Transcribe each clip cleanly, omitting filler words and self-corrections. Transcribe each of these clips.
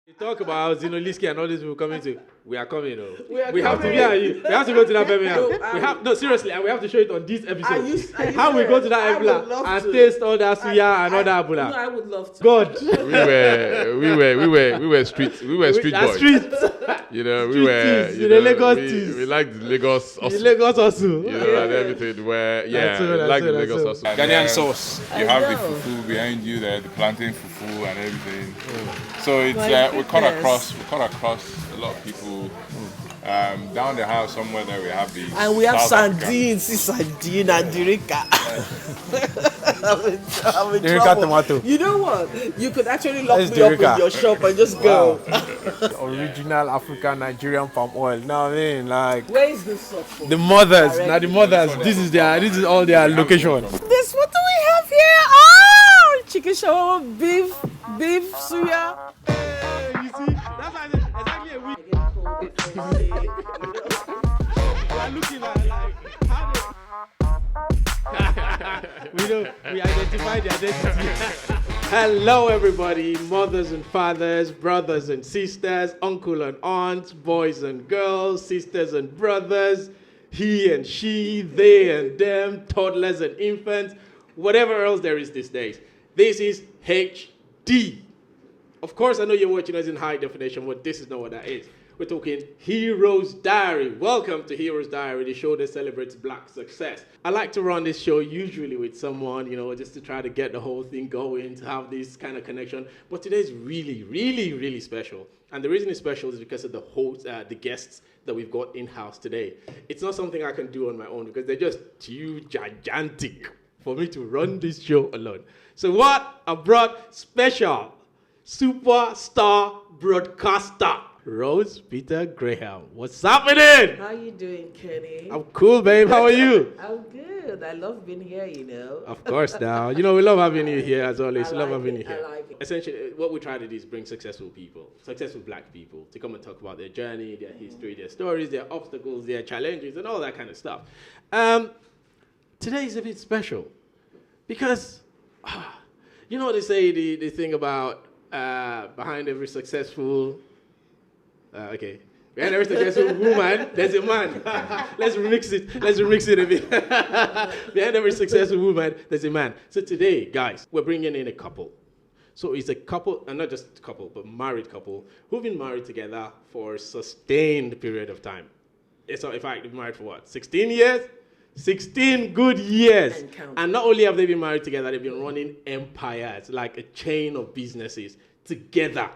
You talk about Zinoliski and all these people coming to. We are coming, though. We have to be at you. We have to go to that Birmingham. No, seriously, and we have to show it on this episode. How we go to that Ebla and taste all that suya and all that abula. No, I would love to. God. We were street boys. Street. You know, we Street were. teas, You the know, Lagos we, teas. we like the Lagos. The Also, Lagos also. you know, and everything. Where like the Lagos also. Ghanaian sauce. You have the fufu behind you there, the plantain fufu and everything. So it's we cut across a lot of people. Down the house somewhere there we have these. And we have South sardines, sardine and dirika. I'm in Dirika trouble. tomato. You know what? You could actually lock That's me up dirika. in your shop and just go. Original African Nigerian palm oil. Now I mean, like Where is this sauce from? the mothers. Now the mothers. This is all their location. This, what do we have here? Oh, chicken shawarma, beef suya. You see, that's why I said exactly a week. We are looking at like how we identify the identity. Hello, everybody, mothers and fathers, brothers and sisters, uncle and aunts, boys and girls, sisters and brothers, he and she, they and them, toddlers and infants, whatever else there is these days. This is HD. Of course, I know you're watching us in high definition, but this is not what that is. We're talking Hero's Diary. Welcome to Hero's Diary, the show that celebrates Black success. I like to run this show usually with someone, just to try to get the whole thing going, to have this kind of connection. But today's really, really, really special. And the reason it's special is because of the host, the guests that we've got in-house today. It's not something I can do on my own because they're just too gigantic for me to run this show alone. So what? I brought special superstar broadcaster, Rose Peter Graham. What's happening? How you doing, Kenny? I'm cool, babe. How are you? I'm good. I love being here, Of course, now. We love having you here as always. We love having you here. I like it. Essentially, what we try to do is bring successful people, successful Black people, to come and talk about their journey, their history, their stories, their obstacles, their challenges, and all that kind of stuff. Today is a bit special because, they say the thing about behind every successful behind every successful woman, there's a man. Let's remix it a bit. Behind every successful woman, there's a man. So today, guys, we're bringing in a couple. So it's a couple, and not just a couple, but married couple, who've been married together for a sustained period of time. So in fact, they've been married for what, 16 years? 16 good years. And not only have they been married together, they've been running empires, like a chain of businesses together.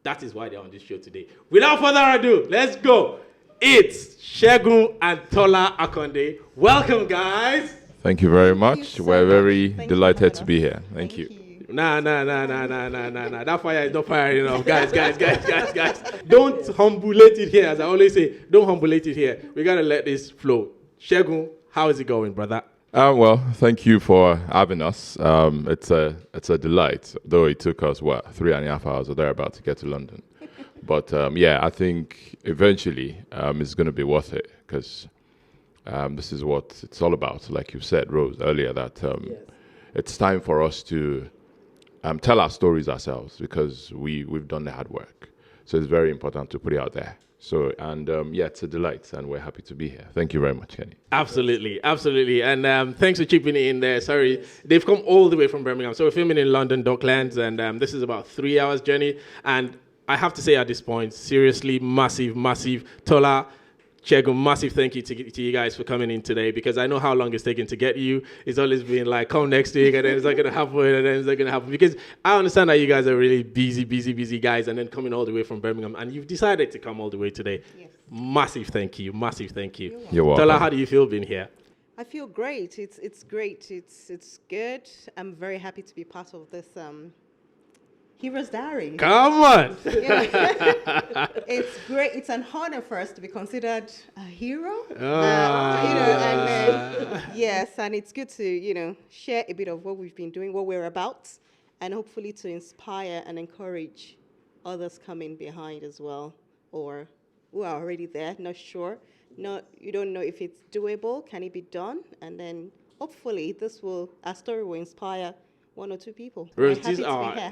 That is why they're on this show today. Without further ado, let's go. It's Segun and Tola Akande. Welcome, guys. Thank you very much. We're very Thank you, delighted to Hannah. be here. Thank you. Nah. That fire is not firing enough. Guys. Don't humbulate it here. As I always say, don't humbulate it here. We got to let this flow. Segun, how is it going, brother? Well, thank you for having us. It's a delight, though it took us, 3.5 hours or thereabout to get to London. But I think eventually it's going to be worth it because this is what it's all about. Like you said, Rose, earlier, that it's time for us to tell our stories ourselves because we've done the hard work. So it's very important to put it out there. So, it's a delight, and we're happy to be here. Thank you very much, Kenny. Absolutely. And thanks for chipping in there. Sorry, they've come all the way from Birmingham. So we're filming in London Docklands, and this is about 3 hours journey. And I have to say at this point, seriously, massive, Tola, Segun, massive thank you to you guys for coming in today because I know how long it's taken to get you. It's always been like, come next week, and then it's not going to happen, and then it's not going to happen. Because I understand that you guys are really busy guys, and then coming all the way from Birmingham, and you've decided to come all the way today. Yes. Massive thank you. You're welcome. Tola, how do you feel being here? I feel great. It's great. It's good. I'm very happy to be part of this Hero's Diary. Come on. Yeah. It's great. It's an honor for us to be considered a hero. Yes, and it's good to share a bit of what we've been doing, what we're about, and hopefully to inspire and encourage others coming behind as well, or who are already there, not sure. You don't know if it's doable, can it be done, and then hopefully our story will inspire one or two people. Rose, I'm happy to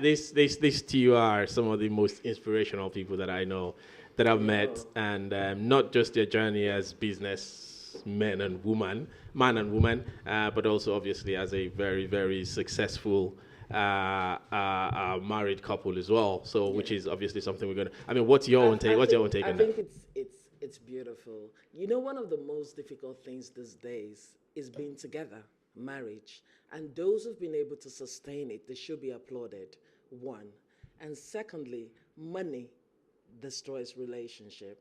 be here. these two are some of the most inspirational people that I know, that I've met, and not just their journey as business man and woman, but also obviously as a very, very successful married couple as well. So, which is obviously something we're gonna. I mean, what's your own take? What's your own take on that? I think it's beautiful. You know, one of the most difficult things these days is being together, marriage. And those who've been able to sustain it, they should be applauded, one. And secondly, money destroys relationship.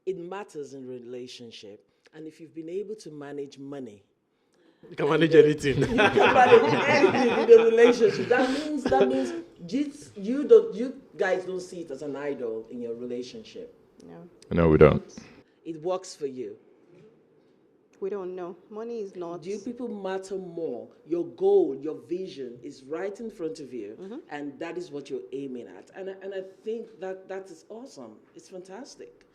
It matters in relationship. And if you've been able to manage money, You can manage anything. you can manage anything in a relationship. That means you guys don't see it as an idol in your relationship. No, we don't. It works for you. We don't know. Money is not. Do you people matter more? Your goal, your vision is right in front of you, and that is what you're aiming at. And I think that is awesome. It's fantastic.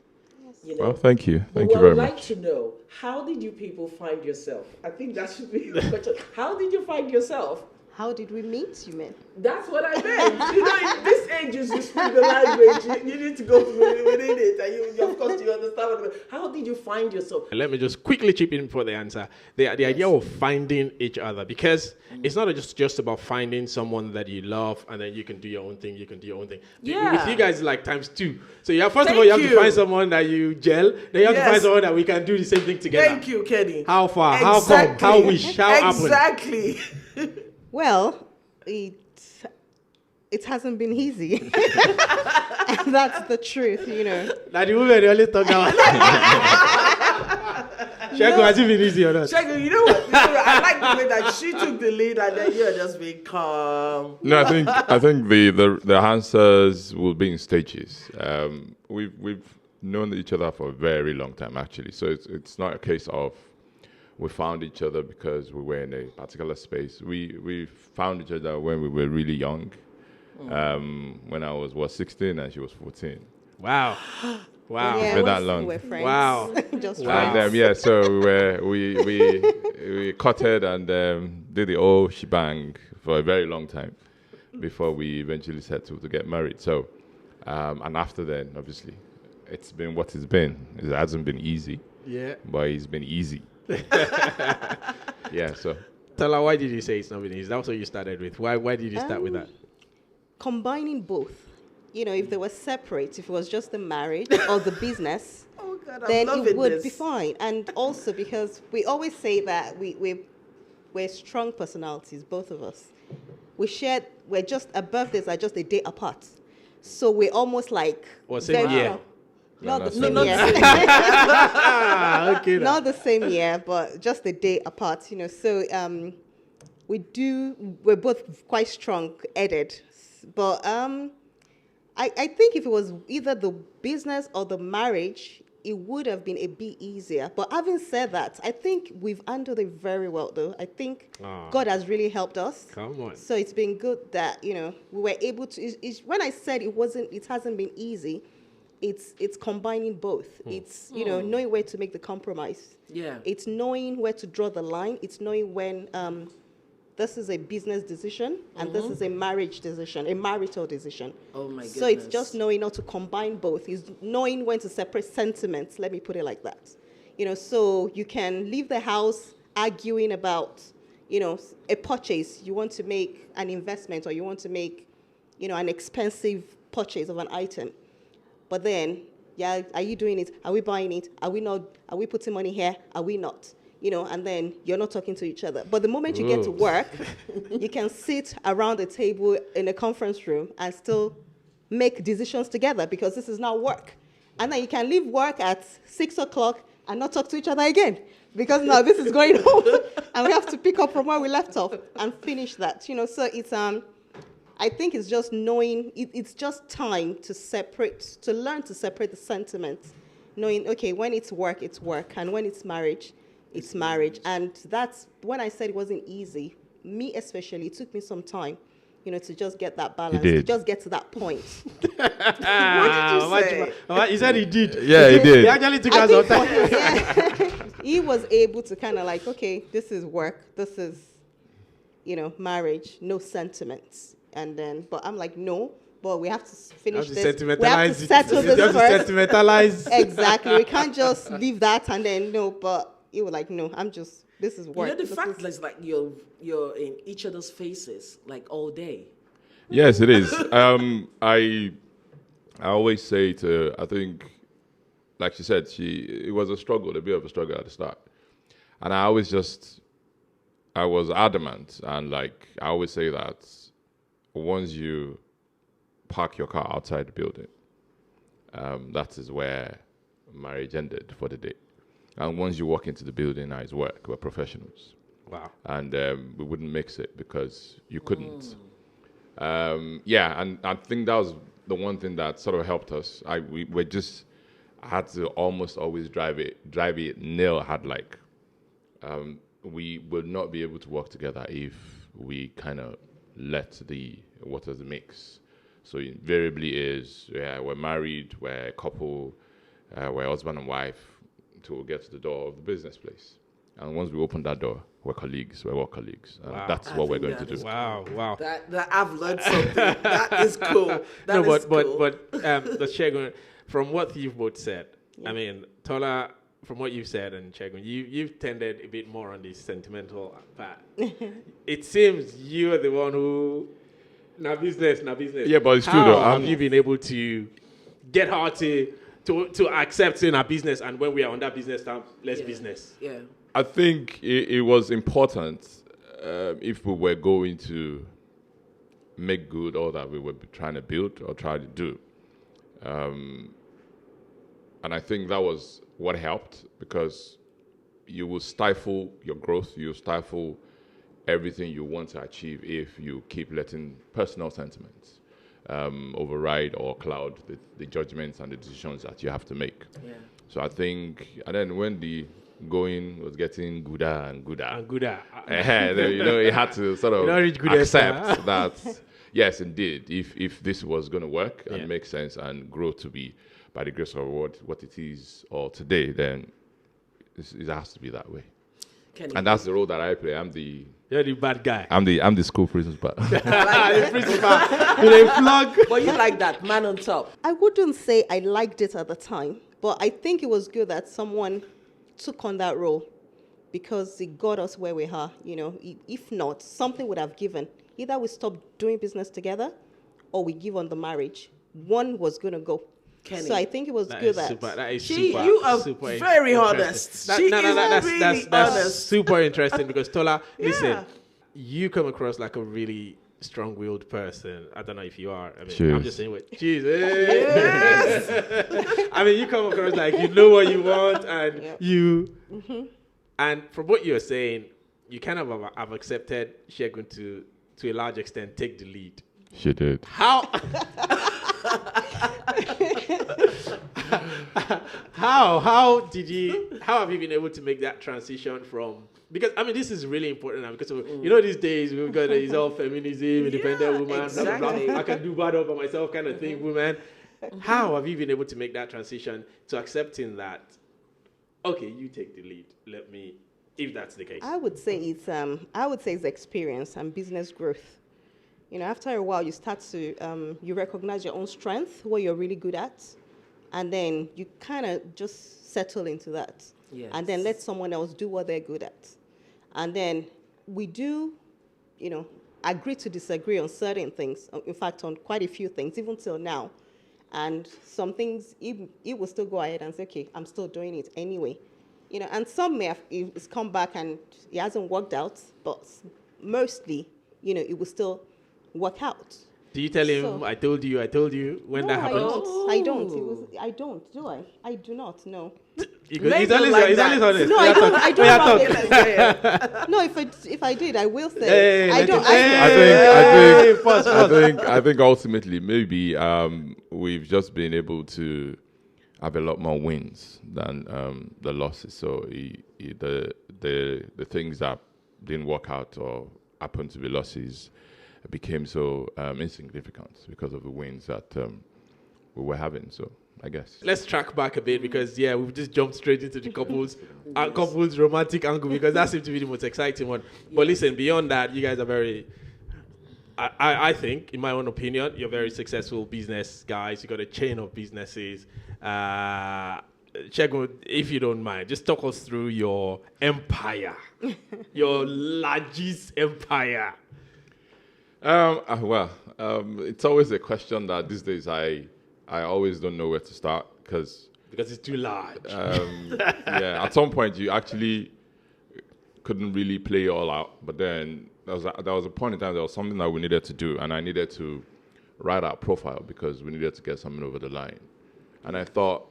Yes. You know? Well, thank you. Thank you I very would like much. to know, how did you people find yourself? I think that should be the question. How did you find yourself? How did we meet, you mean? That's what I meant. You know, in this age, you speak the language. You need to go within it. And you, of course, you understand what I mean. How did you find yourself? Let me just quickly chip in for the answer. The idea of finding each other, because it's not just about finding someone that you love and then you can do your own thing, With you guys, it's like times two. So first of all, you have to find someone that you gel. Then you have to find someone that we can do the same thing together. Thank you, Kenny. How far? How come? How wish? How happen? Exactly. Well, it hasn't been easy. And that's the truth, you know. That the women they only talk about. Segun, has it been easy or not? Segun, you know what? I like the way that she took the lead and then you're just being calm. No, I think the answers will be in stages. We've known each other for a very long time, actually. So it's not a case of we found each other because we were in a particular space. We found each other when we were really young. When I was 16 and she was 14. Wow. Yeah, been that long. We're friends. Wow. Just Wow. friends. So we cutted and did the whole shebang for a very long time before we eventually settled to get married. So, and after then, obviously, it's been what it's been. It hasn't been easy. Yeah. But it's been easy. Yeah, so. Tola, why did you say it's not been easy? That's what you started with. Why did you start with that? Combining both. You know, if they were separate, if it was just the marriage or the business, Oh God, I'm then loving it would this. be fine. And also because we always say that we're strong personalities, both of us. Our birthdays are just a day apart. So we're almost like... Well, same year. strong. Not the No, same not year. Okay. Not the same year, but just a day apart, you know. So we're both quite strong-headed. But I think if it was either the business or the marriage, it would have been a bit easier. But having said that, I think we've handled it very well, though. I think God has really helped us. Come on. So it's been good that, you know, we were able to... when I said it hasn't been easy, it's combining both. It's, you know, knowing where to make the compromise. Yeah. It's knowing where to draw the line. It's knowing when this is a business decision and this is a marriage decision, a marital decision. Oh my goodness. So it's just knowing how to combine both. It's knowing when to separate sentiments. Let me put it like that. You know, so you can leave the house arguing about, you know, a purchase. You want to make an investment or you want to make, you know, an expensive purchase of an item. But then, yeah, are you doing it? Are we buying it? Are we not? Are we putting money here? Are we not? You know, and then you're not talking to each other. But the moment you get to work, you can sit around a table in a conference room and still make decisions together because this is now work. And then you can leave work at 6 o'clock and not talk to each other again because now this is going on and we have to pick up from where we left off and finish that. You know, so it's I think it's just knowing, it's just time to learn to separate the sentiments, knowing, okay, when it's work, and when it's marriage, it's marriage. And that's, when I said it wasn't easy, me especially, it took me some time, you know, to just get that balance, to just get to that point. What did you say? He said he did. Yeah, he did. He actually took us some time. He was able to kind of like, okay, this is work, this is, marriage, no sentiments. And then, but I'm like, no, but we have to finish Have to this. We have to sentimentalize it. settle You this have to first. sentimentalize. Exactly. We can't just leave that and then no. But you were like, no, this is work. The This fact is- is like you're in each other's faces like all day. Yes, it is. I always say I think, like she said, it was a struggle, a bit of a struggle at the start. And I was adamant, and like I always say that once you park your car outside the building, that is where marriage ended for the day. And once you walk into the building, now it's work. We're professionals. Wow. And we wouldn't mix it because you couldn't. And I think that was the one thing that sort of helped us. I had to almost always drive it nil. Had like, we would not be able to work together if we kind of let the waters mix. So invariably we're married, we're a couple, we're husband and wife to get to the door of the business place. And once we open that door, we're colleagues, we're work colleagues. And Wow. that's what we're going to do. Wow. That I've learned something. That is cool. No, That is but cool. the Segun, from what you've both said, I mean, Tola, from what you've said, and Segun, you've tended a bit more on the sentimental part. It seems you're the one who, na business. Yeah, but it's true How though. have you been able to get her to accept in our business, and when we are on that business term, let's business? Yeah. I think it was important if we were going to make good all that we were trying to build or try to do. And I think that was what helped, because you will stifle your growth, you will stifle everything you want to achieve if you keep letting personal sentiments override or cloud the judgments and the decisions that you have to make. Yeah. So I think, and then when the going was getting gooder and gooder, then, you had to sort You don't reach of good accept that, yes, indeed, if this was going to work and make sense and grow to be, by the grace of what it is all today, then it has to be that way. Kenny. And that's the role that I play. You're the bad guy. I'm the school principal. The principal. Do they flog? But you like that man on top. I wouldn't say I liked it at the time, but I think it was good that someone took on that role, because it got us where we are. If not, something would have given. Either we stop doing business together, or we give on the marriage. One was going to go. Kenny. So I think it was good that. That is She- super. you are super very interesting. honest. She is really that's honest. super interesting, because Tola, listen, Yeah. you come across like a really strong-willed person. I don't know if you are. I mean, Cheers. I'm just saying what. Cheers. I mean, you come across like you know what you want, and and from what you're saying, you kind of have accepted Segun to a large extent take the lead. She did. How have you been able to make that transition from, because I mean this is really important now, because these days we've got it's all feminism, independent woman, blah, blah, blah. exactly. I can do bad all by myself kind of thing, woman. How have you been able to make that transition to accepting that, okay, you take the lead, let me, if that's the case? I would say it's experience and business growth. After a while, you start to you recognize your own strength, what you're really good at, and then you kind of just settle into that. Yes. And then let someone else do what they're good at. And then we do, agree to disagree on certain things. In fact, on quite a few things, even till now. And some things, it will still go ahead and say, okay, I'm still doing it anyway. And some may have it's come back and it hasn't worked out, but mostly, it will still work out. Do you tell him, So- I told you, when No, that happened? I don't. I don't, do I? I do not, no. Because Men he's don't always like he's that. always honest. No, I don't. I don't. Yeah, Have talk. it. No, if I did, I will say. Hey, I don't. I think ultimately maybe we've just been able to have a lot more wins than the losses. So the things that didn't work out or happened to be losses became so insignificant because of the wins that we were having. So I guess. Let's track back a bit because we've just jumped straight into the couples romantic angle because that seems to be the most exciting one. But listen, beyond that, you guys are very. I think, in my own opinion, you're very successful business guys. You got a chain of businesses. Segun, if you don't mind, just talk us through your empire, your largest empire. It's always a question that these days I always don't know where to start because it's too large. At some point you actually couldn't really play it all out, but then there was a point in time there was something that we needed to do, and I needed to write our profile because we needed to get something over the line, and I thought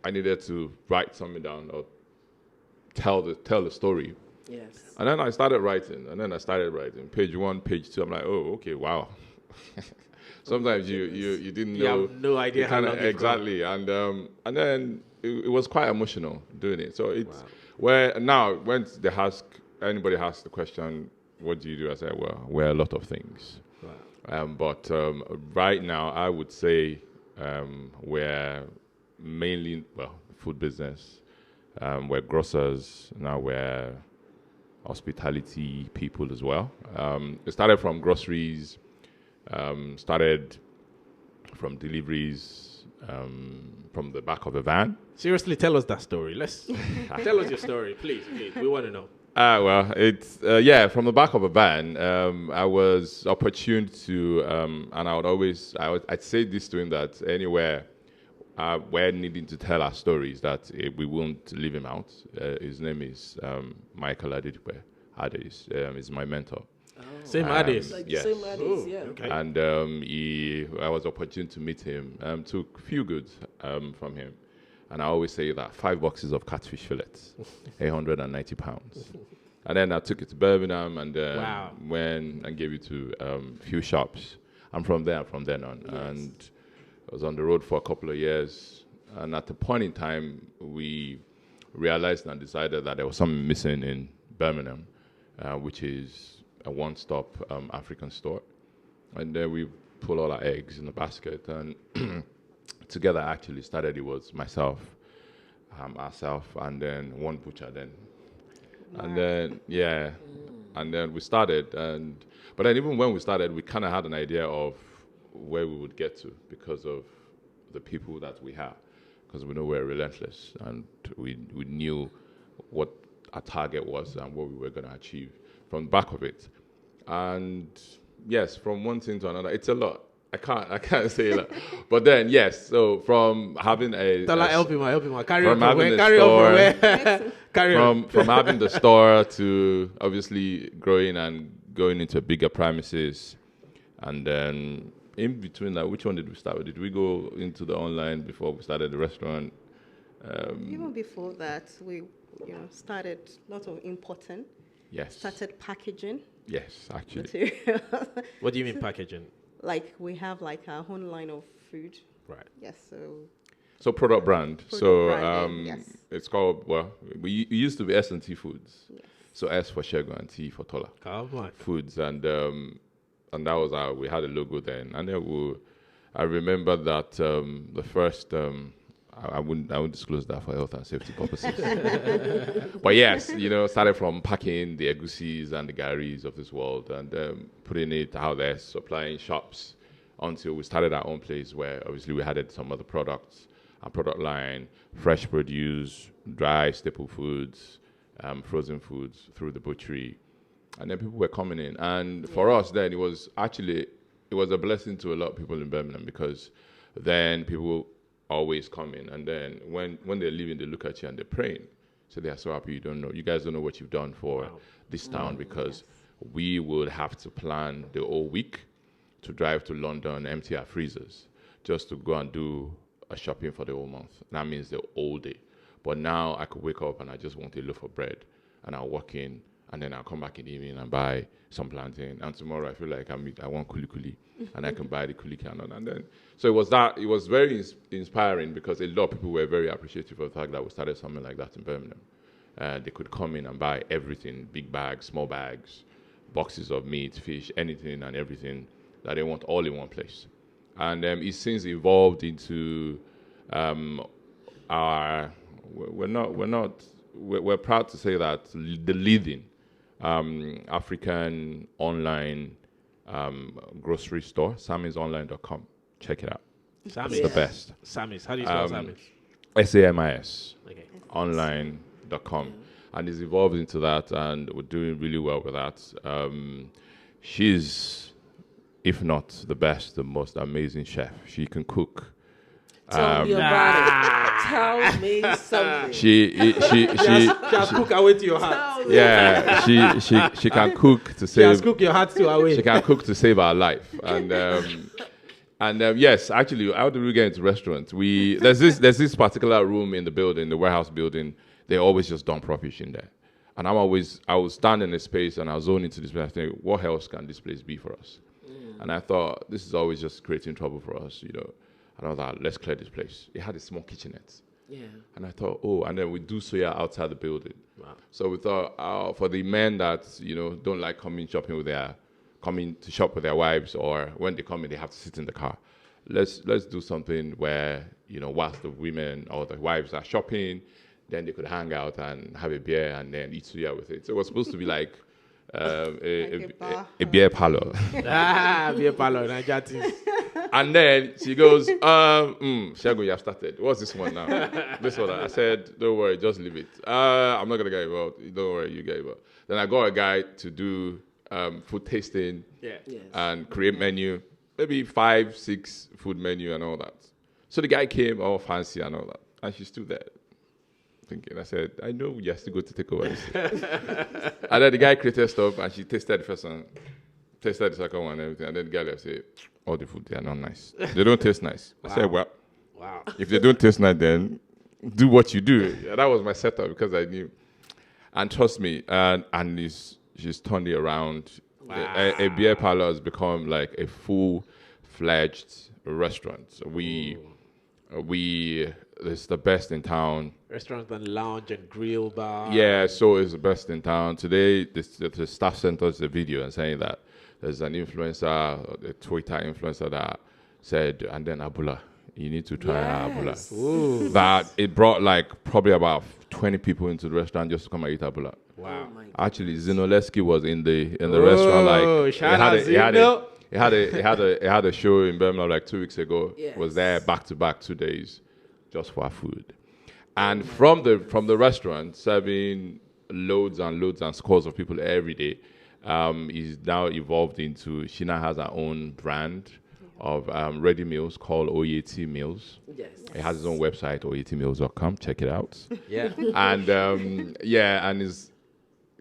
I needed to write something down or tell the story. Yes. And then I started writing, page 1, page 2. I'm like, oh, okay, wow. Sometimes you didn't know. You have no idea how long exactly, and then it was quite emotional doing it. So it's where now when anybody asks the question, what do you do? I say, well, we're a lot of things. Wow. But right now, I would say we're mainly food business. We're grocers now. We're hospitality people as well. It started from groceries. Started from deliveries from the back of a van. Seriously, tell us that story. Tell us your story, please. We want to know. It's from the back of a van. I was opportune to, and I'd say this to him that anywhere we're needing to tell our stories that we won't leave him out. His name is Michael Adedipe. Ades is my mentor. Same Ades. Yes. Same Ades, yeah. Okay. And I was opportune to meet him. Took a few goods from him. And I always say that 5 boxes of catfish fillets, £190. And then I took it to Birmingham and went and gave it to a few shops. And from there on. Yes. And I was on the road for a couple of years. And at the point in time, we realized and decided that there was something missing in Birmingham, which is a one-stop African store. And then we put all our eggs in the basket, and together actually started. It was myself, ourselves, and then one butcher then. And then, and then we started. But then even when we started, we kind of had an idea of where we would get to because of the people that we have, because we know we're relentless, and we knew what our target was and what we were going to achieve from the back of it. And yes, from one thing to another, it's a lot. I can't say that. But then, yes, so from having help him. Carry on from having the store to obviously growing and going into bigger premises. And then in between that, which one did we start with? Did we go into the online before we started the restaurant? Even before that, we started a lot of importing. Yes. Started packaging. Yes, actually. Materials. What do you mean packaging? Like we have like our own line of food. Right. Yes. So product brand. Yes. It's called we used to be S&T Foods. Yes. So S for Segun and T for Tola. Foods, and that was we had a logo then, and then I remember that the first. I wouldn't disclose that for health and safety purposes. But yes, started from packing the egusis and the garis of this world and putting it out there, supplying shops until we started our own place where obviously we added some other products, our product line, fresh produce, dry staple foods, frozen foods through the butchery. And then people were coming in. And for us then, it was a blessing to a lot of people in Birmingham because then people always coming, and then when they're leaving, they look at you and they're praying. So they are so happy you guys don't know what you've done for this town because we would have to plan the whole week to drive to London, empty our freezers, just to go and do a shopping for the whole month. That means the whole day. But now I could wake up and I just want a loaf of bread, and I'll walk in, and then I'll come back in the evening and buy some plantain. And tomorrow I feel like I want kuli, and I can buy the kuli cannon. And then, so it was very inspiring because a lot of people were very appreciative of the fact that we started something like that in Birmingham. They could come in and buy everything, big bags, small bags, boxes of meat, fish, anything and everything that they want all in one place. And it's since evolved into are we're proud to say that the leading African online grocery store, samisonline.com. Check it out. Samis. It's the best. Samis. How do you spell Samis? SAMIS Okay. online.com. And it's evolved into that, and we're doing really well with that. She's, if not the best, the most amazing chef. She can cook. Tell me about it. Tell me something. She Just cook away to your heart. Tell me. yeah, she can cook to save. Just cook your heart to away. She can cook to save our life, and yes, actually, how do we get into restaurants? There's this particular room in the building, the warehouse building. They always just dump rubbish in there, and I was standing in a space and I was zoning into this place. I think, what else can this place be for us? And I thought, this is always just creating trouble for us, And I thought, let's clear this place. It had a small kitchenette. Yeah. And I thought, and then we do soya outside the building. Wow. So we thought, for the men that, don't like coming to shop with their wives, or when they come in, they have to sit in the car. Let's do something where, whilst the women or the wives are shopping, then they could hang out and have a beer and then eat suya with it. So it was supposed to be like a beer parlor. Beer parlor, Nigeria. And then she goes, Segun, you have started. What's this one now? This one. I said, don't worry, just leave it. I'm not going to get involved. Don't worry, you get involved. Then I got a guy to do food tasting and create menu, maybe 5, 6 food menu and all that. So the guy came all fancy and all that. And she stood there thinking. I said, I know you have to go to take over this. And then the guy created stuff and she tasted the first one, tasted the second one and everything. And then the guy left said, all the food, they are not nice. They don't taste nice. Wow. I said, well, if they don't taste nice, then do what you do. And that was my setup because I knew. And trust me, and she's turned it around. Wow. A beer parlor has become like a full-fledged restaurant. So it's the best in town. Restaurant and lounge and grill bar. Yeah, so it's the best in town. Today, the staff sent us a video and saying that there's an influencer, a Twitter influencer that said, and then Abula, you need to try Abula. Ooh. That it brought like probably about 20 people into the restaurant just to come and eat Abula. Wow. Oh actually, Zinoleski was in the restaurant. Like he had a show in Birmingham like 2 weeks ago. Yes. Was there back to back 2 days, just for our food, and from the restaurant serving loads and loads and scores of people every day. Is now evolved into. She now has her own brand of ready meals called Oyeti Meals. Yes. It has its own website, oyetimeals.com. Check it out. Yeah. And and it's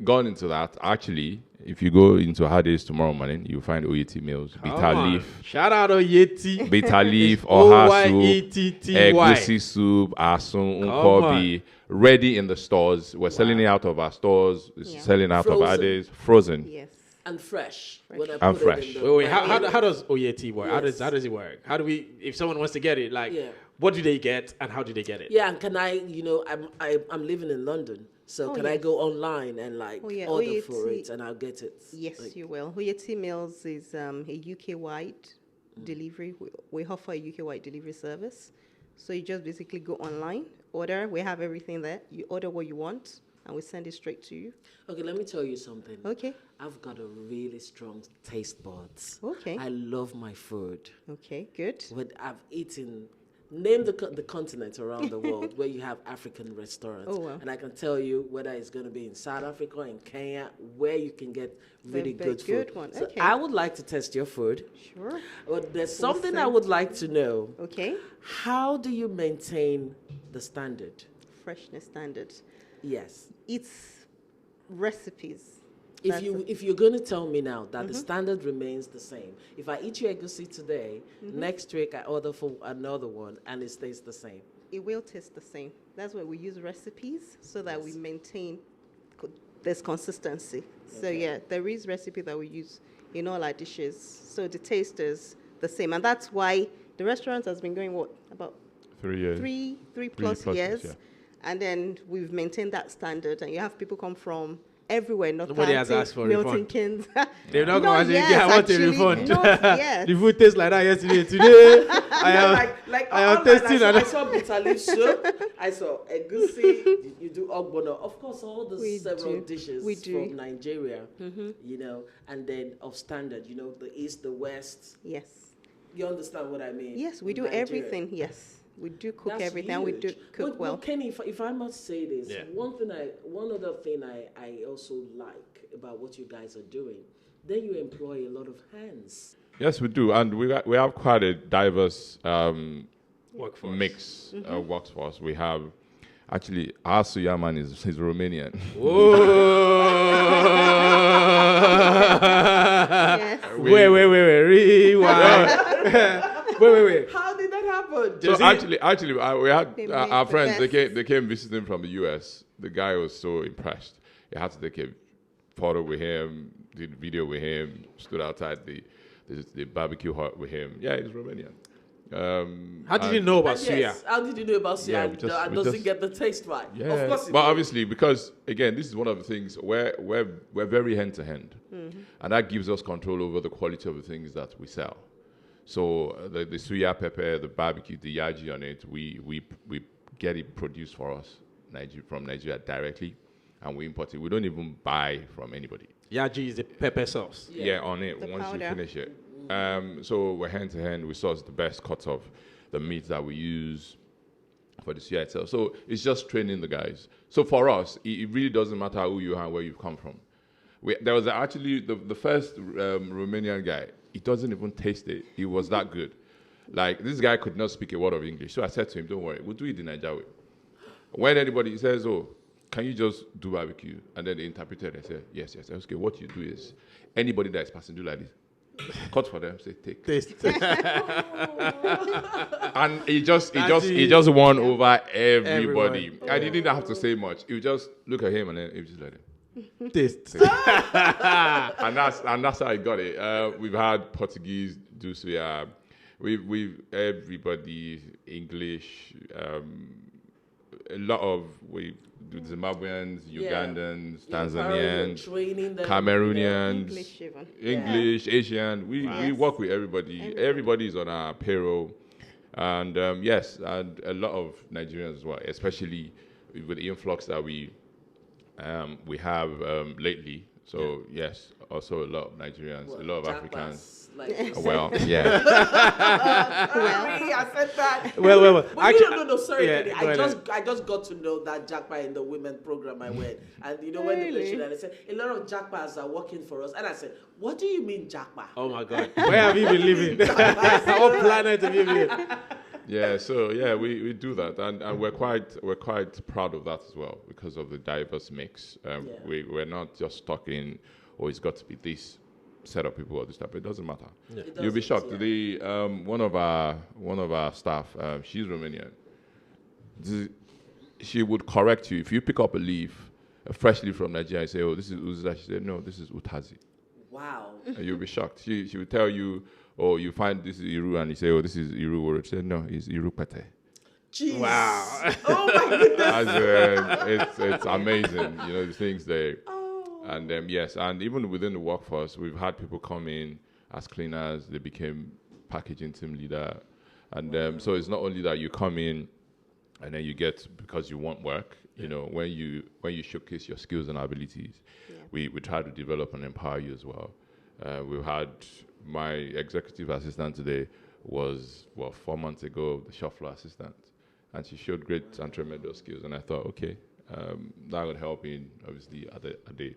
gone into that. Actually, if you go into Akande's tomorrow morning, you'll find Oyeti Meals, bitter leaf. Shout out Oyeti. Bitter leaf, oha soup, Oyetty. egusi soup, asun, unkobi, ready in the stores. We're selling it out of our stores. It's selling out of Akande's. Frozen. Yes. And fresh. And fresh. Wait, how does Oyeti work? Yes. How does it work? How do we, if someone wants to get it, what do they get and how do they get it? Yeah, and can I, I'm living in London, so can I go online and order Oyeti, for it and I'll get it? Yes, you will. Oyeti Meals is a UK-wide delivery. We offer a UK-wide delivery service. So you just basically go online, order. We have everything there. You order what you want, and we send it straight to you. Okay, let me tell you something. Okay. I've got a really strong taste buds. Okay. I love my food. Okay, good. What I've eaten, name the continent around the world where you have African restaurants. Oh, wow. And I can tell you whether it's going to be in South Africa, in Kenya, where you can get really good food. One. So Okay. I would like to test your food. Sure. But there's something I would like to know. Okay. How do you maintain the standard? Freshness standard. Yes. It's recipes. If you're going to tell me now that the standard remains the same, if I eat your egusi today, next week I order for another one and it stays the same. It will taste the same. That's why we use recipes so that we maintain there's consistency. So there is recipe that we use in all our dishes. So the taste is the same. And that's why the restaurant has been going, about 3 years? 3+ years. Yeah. And then we've maintained that standard. And you have people come from everywhere. Not Nobody has asked for a Milton refund. Keynes. They've not come Not and say, yet, "Yeah, I want a actually, refund." not yet. The food tastes like that yesterday. Today, I am. like I am online, tasting I and saw bitter leaf soup. I saw egusi. You do ogbono. Of course, all the We several do. dishes We do. from Nigeria. You know, and then of standard. You know, the east, the west. Yes. You understand what I mean? Yes, we in do Nigeria. everything. Yes. We do cook That's everything. And we do huge. cook But well. Kenny, if I must say this, Yeah. one other thing I also like about what you guys are doing, then you employ a lot of hands. Yes, we do, and we have quite a diverse Workforce. mix workforce. We have actually our Suyaman is Romanian. Yes. Wait, rewind. wait. How did that happen? So actually, we had They our make the friends. best. They came visiting from the US. The guy was so impressed. He had to take a photo with him, did video with him, stood outside the barbecue hut with him. Yeah, he's Romanian. How did you know about suya? Yes. How did you know about suya? Yeah, and does it get the taste right? Yeah, Of course it but does. obviously, because again, this is one of the things where we're very hand to hand, and that gives us control over the quality of the things that we sell. So the suya pepper, the barbecue, the yaji on it, we get it produced for us from Nigeria directly, and we import it. We don't even buy from anybody. Yaji is the pepper sauce. Yeah, on it The once powder. you finish it. So we're hand to hand. We source the best cuts of the meat that we use for the suya itself. So it's just training the guys. So for us, it really doesn't matter who you are and where you've come from. There was actually the first Romanian guy. He doesn't even taste it. He was that good. Like, this guy could not speak a word of English. So I said to him, don't worry, we'll do it in Nigeria way. When anybody says, oh, can you just do barbecue? And then the interpreter, they say, yes. Okay, what you do is, anybody that is passing, do like this. Cut for them, say, take. Taste. And he just won over everybody. Everyone. And he didn't have to say much. He would just look at him and then he would just let him. Taste. And that's how I got it. We've had Portuguese do suya. We've everybody English. A lot of Zimbabweans, Ugandans, Tanzanians, training them, Cameroonians, English even. English, Asian. We work with everybody. Everybody's on our payroll, and yes, and a lot of Nigerians as well, especially with the influx that we have lately. So yes, also a lot of Nigerians, a lot of Africans. Like, Well, yeah. sorry, I said that. Well. But Actually, no, sorry, yeah, Kenny. go ahead. I just got to know that jackpot in the women program I went. And you know when they mentioned that, they said, a lot of jackpots are working for us. And I said, what do you mean jackpot? Oh my God. Where have you been living? What planet have you been? Yeah, so yeah, we do that, and we're quite proud of that as well because of the diverse mix. We're not just stuck in, oh, it's got to be this set of people or this type. It doesn't matter. You'll be shocked. Yeah. One of our staff, she's Romanian. She would correct you if you pick up a leaf, a fresh leaf from Nigeria, and say, "Oh, this is Uza." She said, "No, this is Utazi." Wow. And you'll be shocked. She would tell you, "Oh, you find this is Iru," and you say, "Oh, this is Iru." She said, "No, it's Iru Pete." Jeez. Wow. Oh my goodness. It's amazing, the things they. And yes, and even within the workforce, we've had people come in as cleaners. They became packaging team leader, and so it's not only that you come in, and then you get because you want work. When you showcase your skills and abilities, we try to develop and empower you as well. We've had my executive assistant today was 4 months ago the shop floor assistant, and she showed great and tremendous skills. And I thought, okay, that would help in obviously at the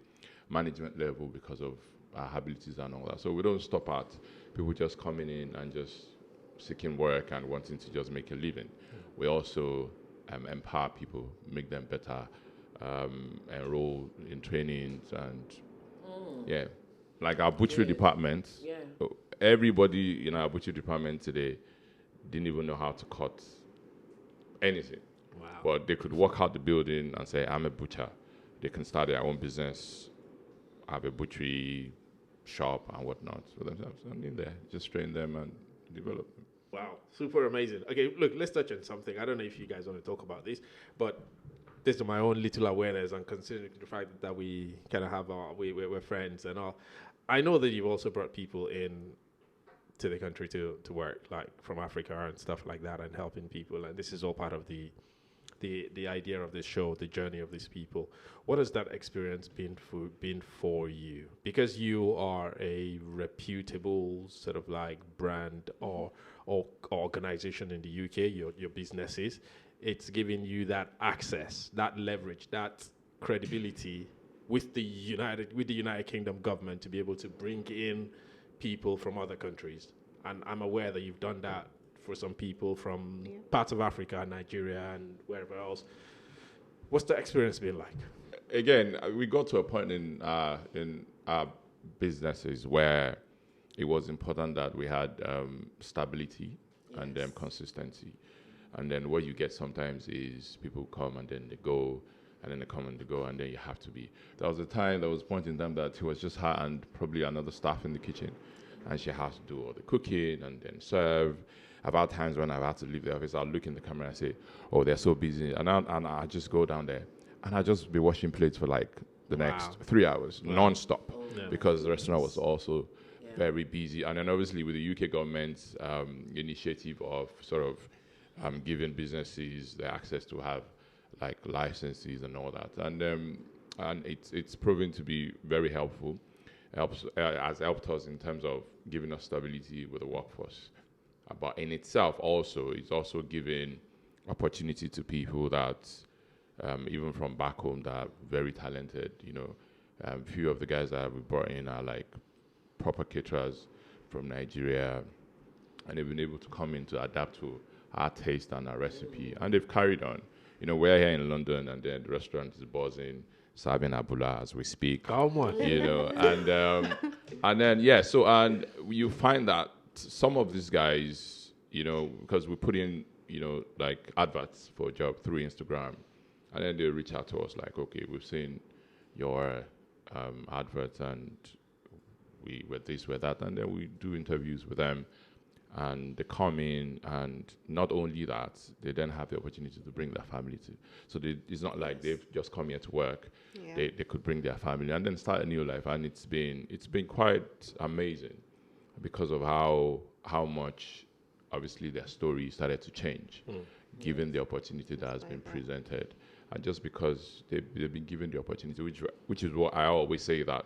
management level because of our abilities and all that. So we don't stop at people just coming in and just seeking work and wanting to just make a living. We also empower people, make them better, enroll in trainings, and like our butchery department. Everybody in our butchery department today didn't even know how to cut anything. Wow. But they could walk out the building and say, I'm a butcher. They can start their own business, have a butchery shop and whatnot for themselves. And in there, just train them and develop them. Wow, super amazing. Okay, look, let's touch on something. I don't know if you guys want to talk about this, but this is my own little awareness, and considering the fact that we kind of have we're friends and all, I know that you've also brought people in to the country to work, like from Africa and stuff like that, and helping people. And this is all part of the idea of this show, the journey of these people. What has that experience been for you? Because you are a reputable sort of like brand or organization in the UK, your business is, it's giving you that access, that leverage, that credibility with the United Kingdom government to be able to bring in people from other countries. And I'm aware that you've done that for some people from parts of Africa, Nigeria, and wherever else. What's the experience been like? Again, we got to a point in our businesses where it was important that we had stability and consistency. And then what you get sometimes is people come and then they go, and then they come and they go, and then you have to be. There was a point in time that he was just her and probably another staff in the kitchen, and she has to do all the cooking and then serve. About times when I've had to leave the office, I'll look in the camera and say, "Oh, they're so busy," and I just go down there, and I'll just be washing plates for like the next 3 hours, non-stop, because the restaurant was also very busy. And then obviously with the UK government's initiative of sort of giving businesses the access to have like licenses and all that, and it's proven to be very helpful. Has helped us in terms of giving us stability with the workforce. But in itself also, it's also giving opportunity to people that, even from back home, that are very talented. You know, a few of the guys that we brought in are like proper caterers from Nigeria, and they've been able to come in to adapt to our taste and our recipe, and they've carried on. You know, we're here in London, and then the restaurant is buzzing, serving abula as we speak. Come on. You know, and then and you find that some of these guys, you know, because we put in, you know, like adverts for a job through Instagram, and then they reach out to us like, okay, we've seen your adverts, and we're this, we're that, and then we do interviews with them, and they come in, and not only that, they then have the opportunity to bring their family to. So it's not like they've just come here to work. Yeah. They could bring their family and then start a new life, and it's been quite amazing because of how much obviously their story started to change, given the opportunity that has been presented, and just because they've been given the opportunity, which is what I always say, that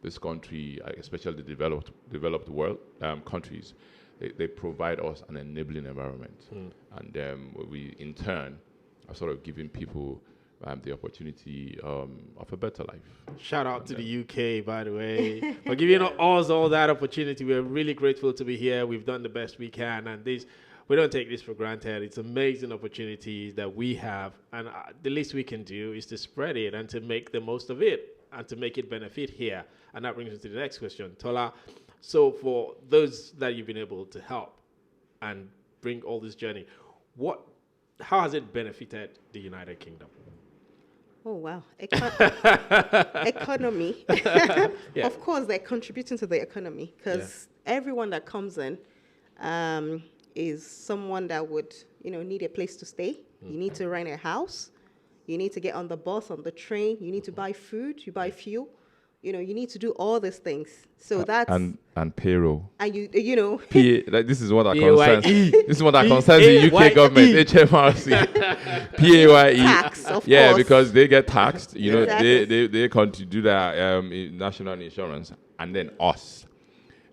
this country, especially the developed world countries, they provide us an enabling environment, and we in turn are sort of giving people the opportunity of a better life. Shout out to the UK, by the way, for giving us all that opportunity. We're really grateful to be here. We've done the best we can, and we don't take this for granted. It's amazing opportunities that we have, and the least we can do is to spread it and to make the most of it and to make it benefit here. And that brings us to the next question, Tola. So for those that you've been able to help and bring all this journey, how has it benefited the United Kingdom? Oh, wow. Economy. Of course, they're contributing to the economy because everyone that comes in is someone that would, need a place to stay. You need to rent a house. You need to get on the bus, on the train. You need to buy food. You buy fuel. You need to do all these things. So that's and payroll. And this is what that concerns. This is what that concerns the UK government, HMRC, PAYE. Tax, of course. Because they get taxed. Exactly. They do their national insurance, and then us,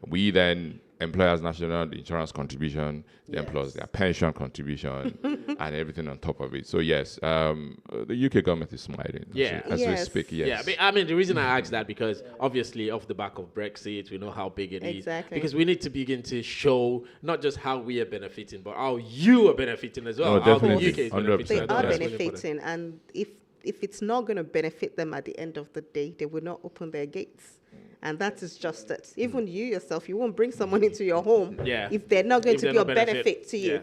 we then employers' national insurance contribution, the employers their pension contribution, and everything on top of it. So yes, the UK government is smiling as we speak. Yes. Yeah, I mean the reason I asked that because obviously off the back of Brexit, we know how big it is. Because we need to begin to show not just how we are benefiting, but how you are benefiting as well. No, definitely. How the UK is benefiting. They are benefiting, and if it's not going to benefit them at the end of the day, they will not open their gates. And that is just it. Even you yourself, you won't bring someone into your home if they're not going to be a benefit to you.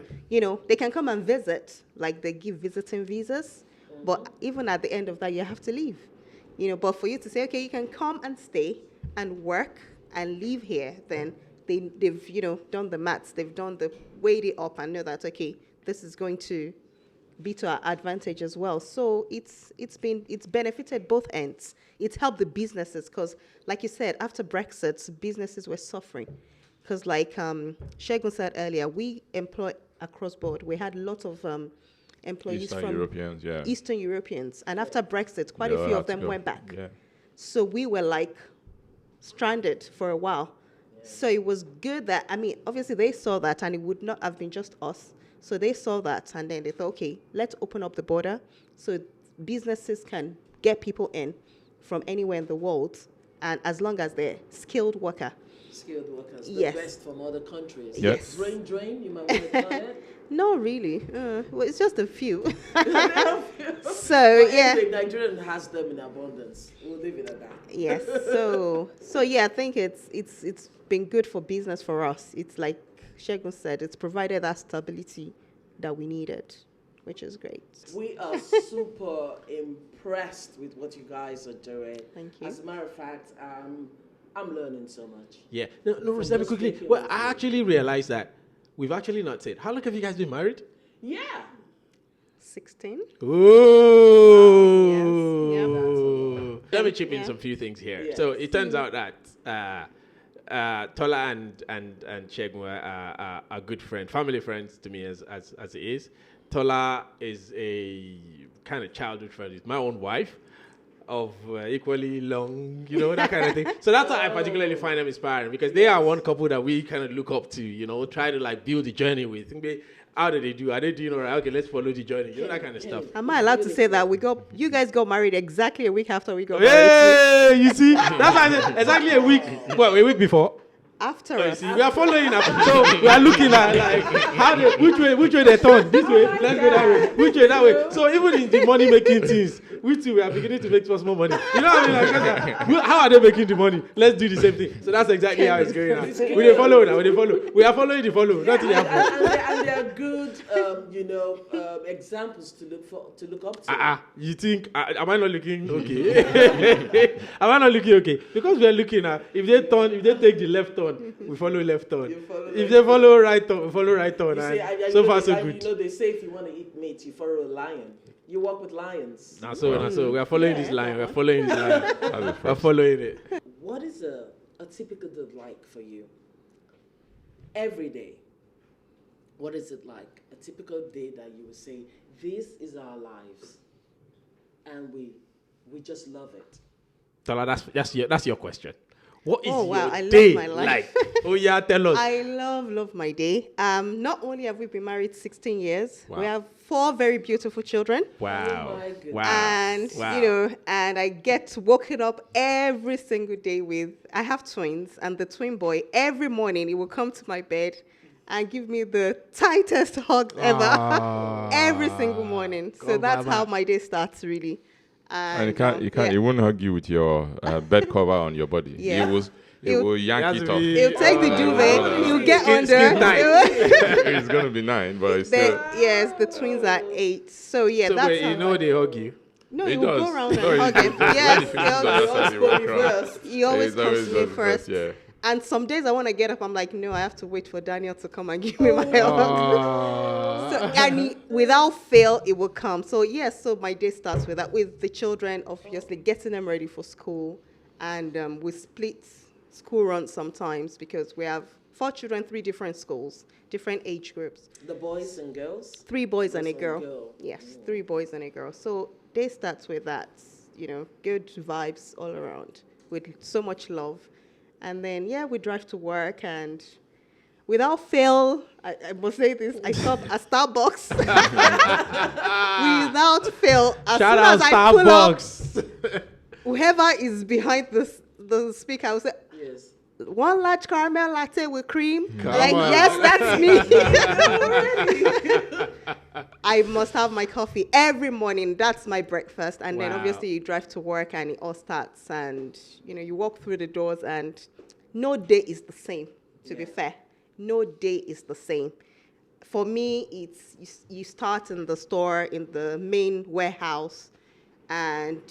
They can come and visit, like they give visiting visas, but even at the end of that, you have to leave. But for you to say, okay, you can come and stay and work and live here, then they've done the maths, they've done the weighed it up and know that, okay, this is going to be to our advantage as well. So it's benefited both ends. It's helped the businesses because, like you said, after Brexit, businesses were suffering. Because like Segun said earlier, we employ across board. We had lots of employees Eastern from Europeans, yeah. Eastern Europeans. And after Brexit, quite They a all few had of to them go. went back. Yeah. So we were like stranded for a while. So it was good that, I mean, obviously they saw that and it would not have been just us. So they saw that and then they thought, okay, let's open up the border so businesses can get people in from anywhere in the world, and as long as they're skilled worker. Skilled workers, the Yes. best from other countries. Yes. Drain, you might want to call it. No, really. Well, it's just a few. So, But yeah. anyway, Nigerian has them in abundance. We'll leave it at that. Yes. So yeah, I think it's been good for business for us. It's like Segun said, it's provided that stability that we needed, which is great. We are super impressed with what you guys are doing. Thank you. As a matter of fact, I'm learning so much. Yeah. No, From let me just quickly. thinking Well, about I it. actually realized that we've actually not said. How long have you guys been married? Yeah. 16. Ooh. Let me chip in Yeah. some few things here. Yes. So it turns out that Tola and Segun are good friends, family friends to me as it is. Tola is a kind of childhood friend with my own wife of equally long, that kind of thing. So that's why I particularly find them inspiring, because they are one couple that we kind of look up to, try to like build the journey with. How do they do? Are they doing all right? Okay, let's follow the journey. That kind of stuff. Am I allowed to say that you guys got married exactly a week after we got married? Hey, you see? That's why I said exactly a week. Well, a week before. After You us. see, we are following up. So we are looking at like which way they turn. This way, let's go that way. Which way, that way. So even in the money making things, we too we are beginning to make more money. You know what I mean? Like, how are they making the money? Let's do the same thing. So that's exactly how it's going on. We they follow now. We are following the follow. Nothing happens. And they're good, examples to look up to. You think, am I not looking okay? Am I not looking okay? Because we are looking at, if they take the left turn, we follow left turn. You follow If they follow right turn, we follow right turn. You see, And so far, so good. they say if you want to eat meat, you follow a lion. You walk with lions. So we are following this line. We are following this line. We are following it. What is a typical day like for you? Every day. What is it like? A typical day that you would say, this is our lives, and we just love it. Tola, that's your question. What is Oh, wow, your I love day my life. like? Oh yeah, tell us. I love my day. Not only have we been married 16 years, Wow. we have 4 very beautiful children. Wow. Oh my goodness. Wow. And Wow. and I get woken up every single day I have twins, and the twin boy every morning he will come to my bed and give me the tightest hug ever every single morning. So Come that's mama. how my day starts really. And he won't hug you with your bed cover on your body. Yeah. It will yank has it to off. be- He'll take the duvet, he'll get Skin under. tight. It's gonna be 9, but it's They- still. yes, the twins are 8. So yeah, So that's wait, how they hug you. No, He he will does. go around No, and he hug does. it. When Yes, he finishes the other side, he will cry. he always He comes to me does the first. yeah. And some days I want to get up. I'm like, no, I have to wait for Daniel to come and give me my hug. So, without fail, it will come. So yes, so my day starts with that. With the children, obviously getting them ready for school, and we split school runs sometimes because we have 4 children, 3 different schools, different age groups. The boys and girls? 3 boys and a Boys and girl. girl. Yes, 3 boys and a girl. So day starts with that, good vibes all around with so much love. And then, we drive to work, and without fail, I must say this, I stop at Starbucks. Without fail, as Shout soon out as I pull up, Starbucks. whoever is behind the speaker, I will say, Yes. 1 large caramel latte with cream. Come Like, on. yes, that's me. I must have my coffee every morning. That's my breakfast. And then Wow. obviously you drive to work and it all starts. And, you walk through the doors and no day is the same, to be fair. No day is the same. For me, it's you start in the store, in the main warehouse, and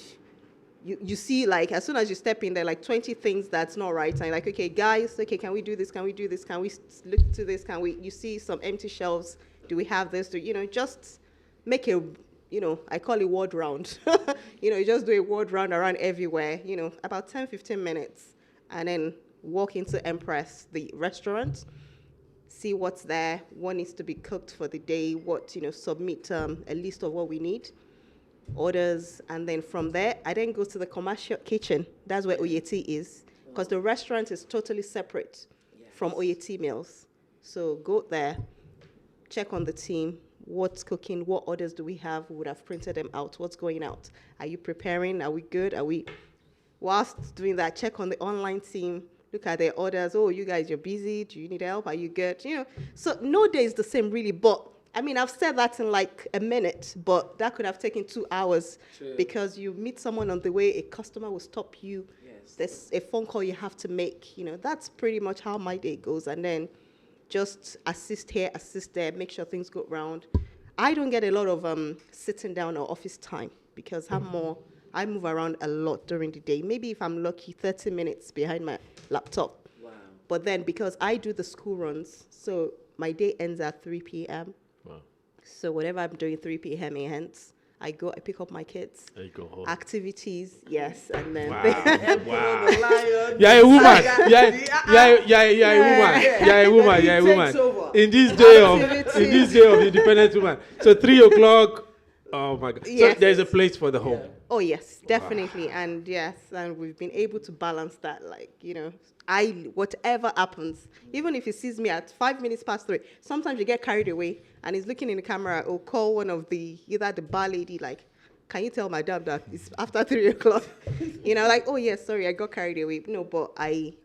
you see, like, as soon as you step in there, like 20 things that's not right. And you're like, okay, guys, okay, can we do this? Can we do this? Can we look to this? You see some empty shelves? Do we have this? Just make a, I call it word round. You just do a word round around everywhere, about 10, 15 minutes, and then walk into Empress, the restaurant, see what's there, what needs to be cooked for the day, submit a list of what we need, orders, and then from there, I then go to the commercial kitchen. That's where Oyeti is, because the restaurant is totally separate from Oyeti meals. So go there, check on the team, what's cooking, what orders do we have, we would have printed them out, what's going out, are you preparing, are we good, whilst doing that, check on the online team, look at their orders, oh, you guys, you're busy, do you need help, are you good, So no day is the same really, but I've said that in like a minute, but that could have taken 2 hours. True. Because you meet someone on the way, a customer will stop you, there's a phone call you have to make, that's pretty much how my day goes, and then just assist here, assist there, make sure things go round. I don't get a lot of sitting down or office time because I move around a lot during the day. Maybe if I'm lucky, 30 minutes behind my laptop. Wow. But then because I do the school runs, so my day ends at 3 p.m. Wow. So whatever I'm doing 3 p.m. hence, I pick up my kids. There you go home. Activities, yes, and then wow. You're a woman. You're a woman. In this day of independent woman. So 3 o'clock. Oh my God. Yes. So there's a place for the home. Oh yes, definitely. Wow. And yes, and we've been able to balance that. Whatever happens, even if he sees me at 5 minutes past 3, sometimes you get carried away and he's looking in the camera or call one of either the bar lady, can you tell madam that it's after 3 o'clock? Oh yes, sorry, I got carried away. No, but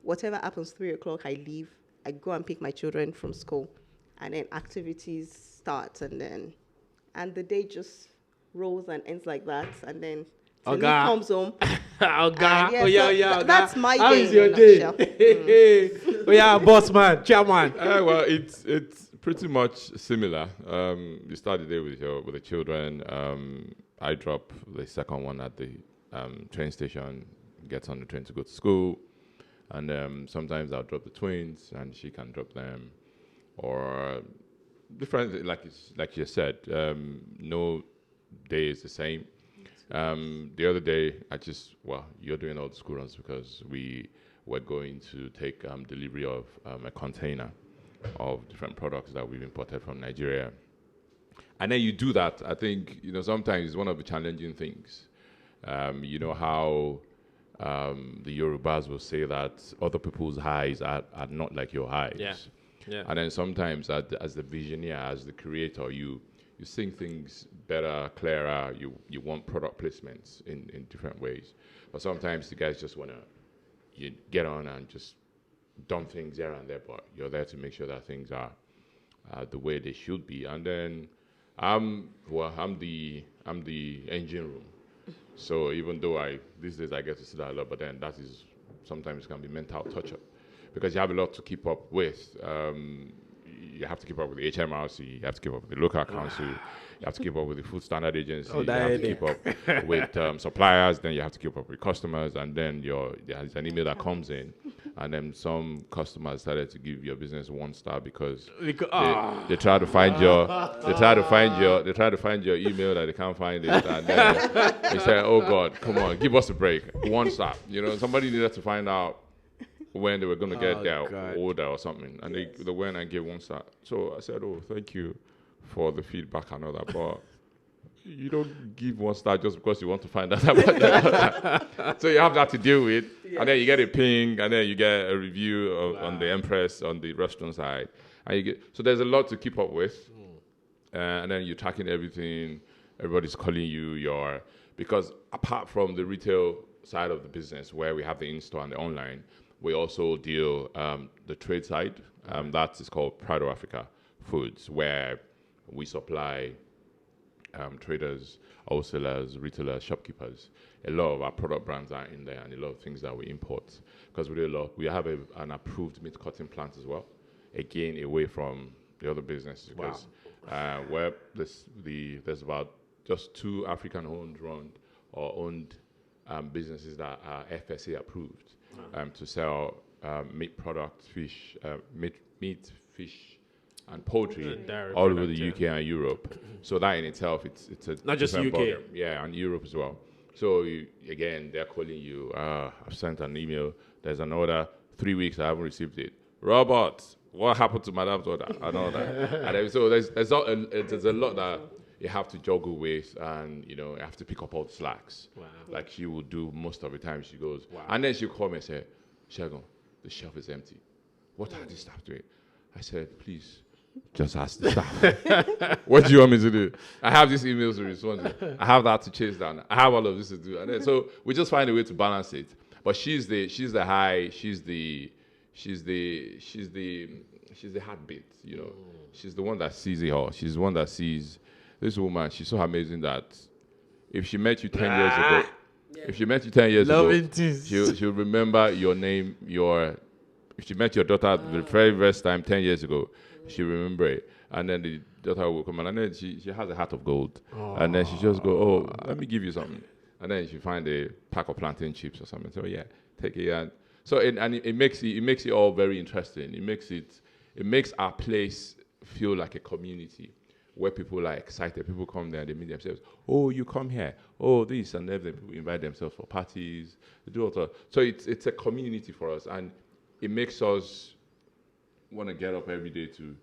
whatever happens 3 o'clock, I leave. I go and pick my children from school, and then activities start, and the day just rolls and ends like that, and then Sami comes home. That's my day. How is your day? Boss man, chairman. Well, it's pretty much similar. You start the day with the children. I drop the second one at the train station, gets on the train to go to school, and sometimes I'll drop the twins and she can drop them, or different. Like you said, no day is the same. The other day, you're doing all the school runs because we were going to take delivery of a container of different products that we've imported from Nigeria. And then you do that. I think, sometimes it's one of the challenging things. How the Yorubas will say that other people's highs are not like your highs. Yeah. And then sometimes as the visionary, as the creator, you sing things better, clearer. You want product placements in different ways. But sometimes the guys just want to get on and just dump things here and there, but you're there to make sure that things are the way they should be. And then I'm the engine room. So even though these days I get to see that a lot, but then that is sometimes can be mental torture because you have a lot to keep up with. You have to keep up with the HMRC, you have to keep up with the local council, you have to keep up with the food standard agency, you have to keep up with suppliers, then you have to keep up with customers, and then there's an email that comes in, and then some customers started to give your business 1 star because they try to find your email that they can't find it, and then they say, oh God, come on, give us a break, 1 star. Somebody needed to find out when they were going to get their order or something, and they went and gave 1 star. So I said, oh, thank you for the feedback and all that, but you don't give 1 star just because you want to find out about that. So you have that to deal with, and then you get a ping, and then you get a review on the Empress, on the restaurant side, and so there's a lot to keep up with, and then you're tracking everything, everybody's calling you, because apart from the retail side of the business where we have the in-store and the online, we also deal the trade side. That is called Pride of Africa Foods, where we supply traders, wholesalers, retailers, shopkeepers. A lot of our product brands are in there, and a lot of things that we import. Because we have an approved meat cutting plant as well. Again, away from the other businesses, because where there's about just 2 African-owned businesses that are FSA approved. To sell meat products, fish, fish, and poultry Dairy all over product, the yeah. UK and Europe. So that in itself, it's a Not just different UK. ballgame. Yeah, and Europe as well. So again, they're calling you. I've sent an email. There's an order. 3 weeks, I haven't received it. Robert, what happened to Madam's order? And all that. And then, so there's a lot that you have to juggle with, and you have to pick up all the slacks. Wow. Like she will do most of the time. She goes, Wow. and then she'll call me and say, Segun, the shelf is empty. What are the staff doing? I said, please, just ask the staff. What do you want me to do? I have these emails to respond to. I have that to chase down. I have all of this to do. And then, so we just find a way to balance it. But she's the heartbeat, She's the one that sees it all. She's the one that sees this woman. She's so amazing that if she met you 10 years ago, if she met you 10 years Loving ago, things. she'll remember your name, if she met your daughter the very first time 10 years ago, she'll remember it. And then the daughter will come and then she has a heart of gold. And then she just go, oh, let me give you something. And then she find a pack of plantain chips or something. So yeah, take it. And so it makes it all very interesting. It makes our place feel like a community where people are excited. People come there and they meet themselves. Oh, you come here. Oh, this and everything. People invite themselves for parties. They do all that. So it's a community for us, and it makes us want to get up every day to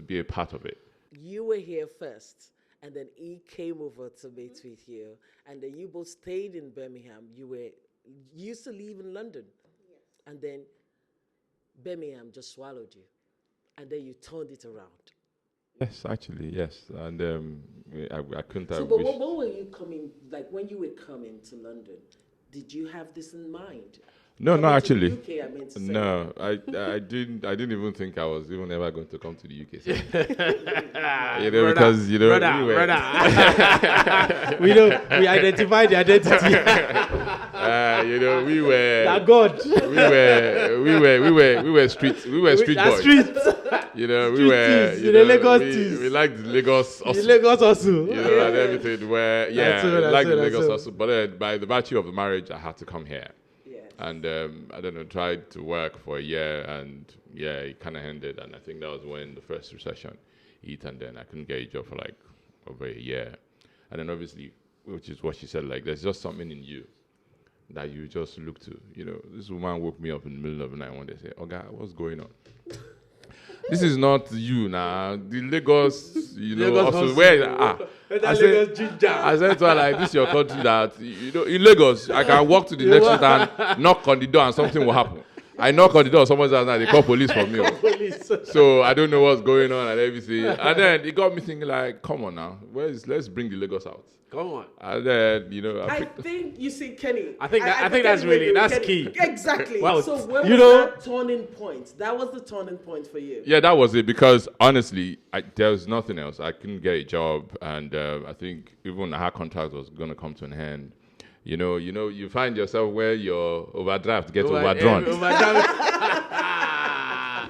be a part of it. You were here first, and then he came over to meet with you, and then you both stayed in Birmingham. You used to live in London, and then Birmingham just swallowed you, and then you turned it around. Yes, actually, yes. And I couldn't So, have but wished. what were you coming, like when you were coming to London, did you have this in mind? No, Coming to the actually. UK, I meant to say. No, I didn't even think I was even ever going to come to the UK. So. Because brother, we were, we identify the identity. we were That God. we were street That boys. street. We Street were teas, the Lagos teas. we liked the Lagos The hustle, Lagos also. and everything. Where That's the all. Lagos hustle. But then by the virtue of the marriage, I had to come here. Yes. And I don't know, tried to work for a year, and it kind of ended. And I think that was when the first recession hit, and then I couldn't get a job for like over a year. And then obviously, which is what she said, like there's just something in you that you just look to. This woman woke me up in the middle of the night one day and said, "Oh God, what's going on?" This is not you now. The Lagos, Lagos also hustle. where That Lagos ginger. I said to her, like, this is your country that, in Lagos, I can walk to the next street and knock on the door and something will happen. I knock on the door, someone's outside, they call police for me. Police. So I don't know what's going on and everything. And then it got me thinking, like, come on now, let's bring the Lagos out. Come on. And then, I think you see, Kenny. I think that's Kenny, key. Exactly. Well, so when you was know- that turning point? That was the turning point for you. Yeah, that was it, because honestly, there was nothing else. I couldn't get a job, and I think even our contract was going to come to an end. You find yourself where your overdraft gets overdrawn.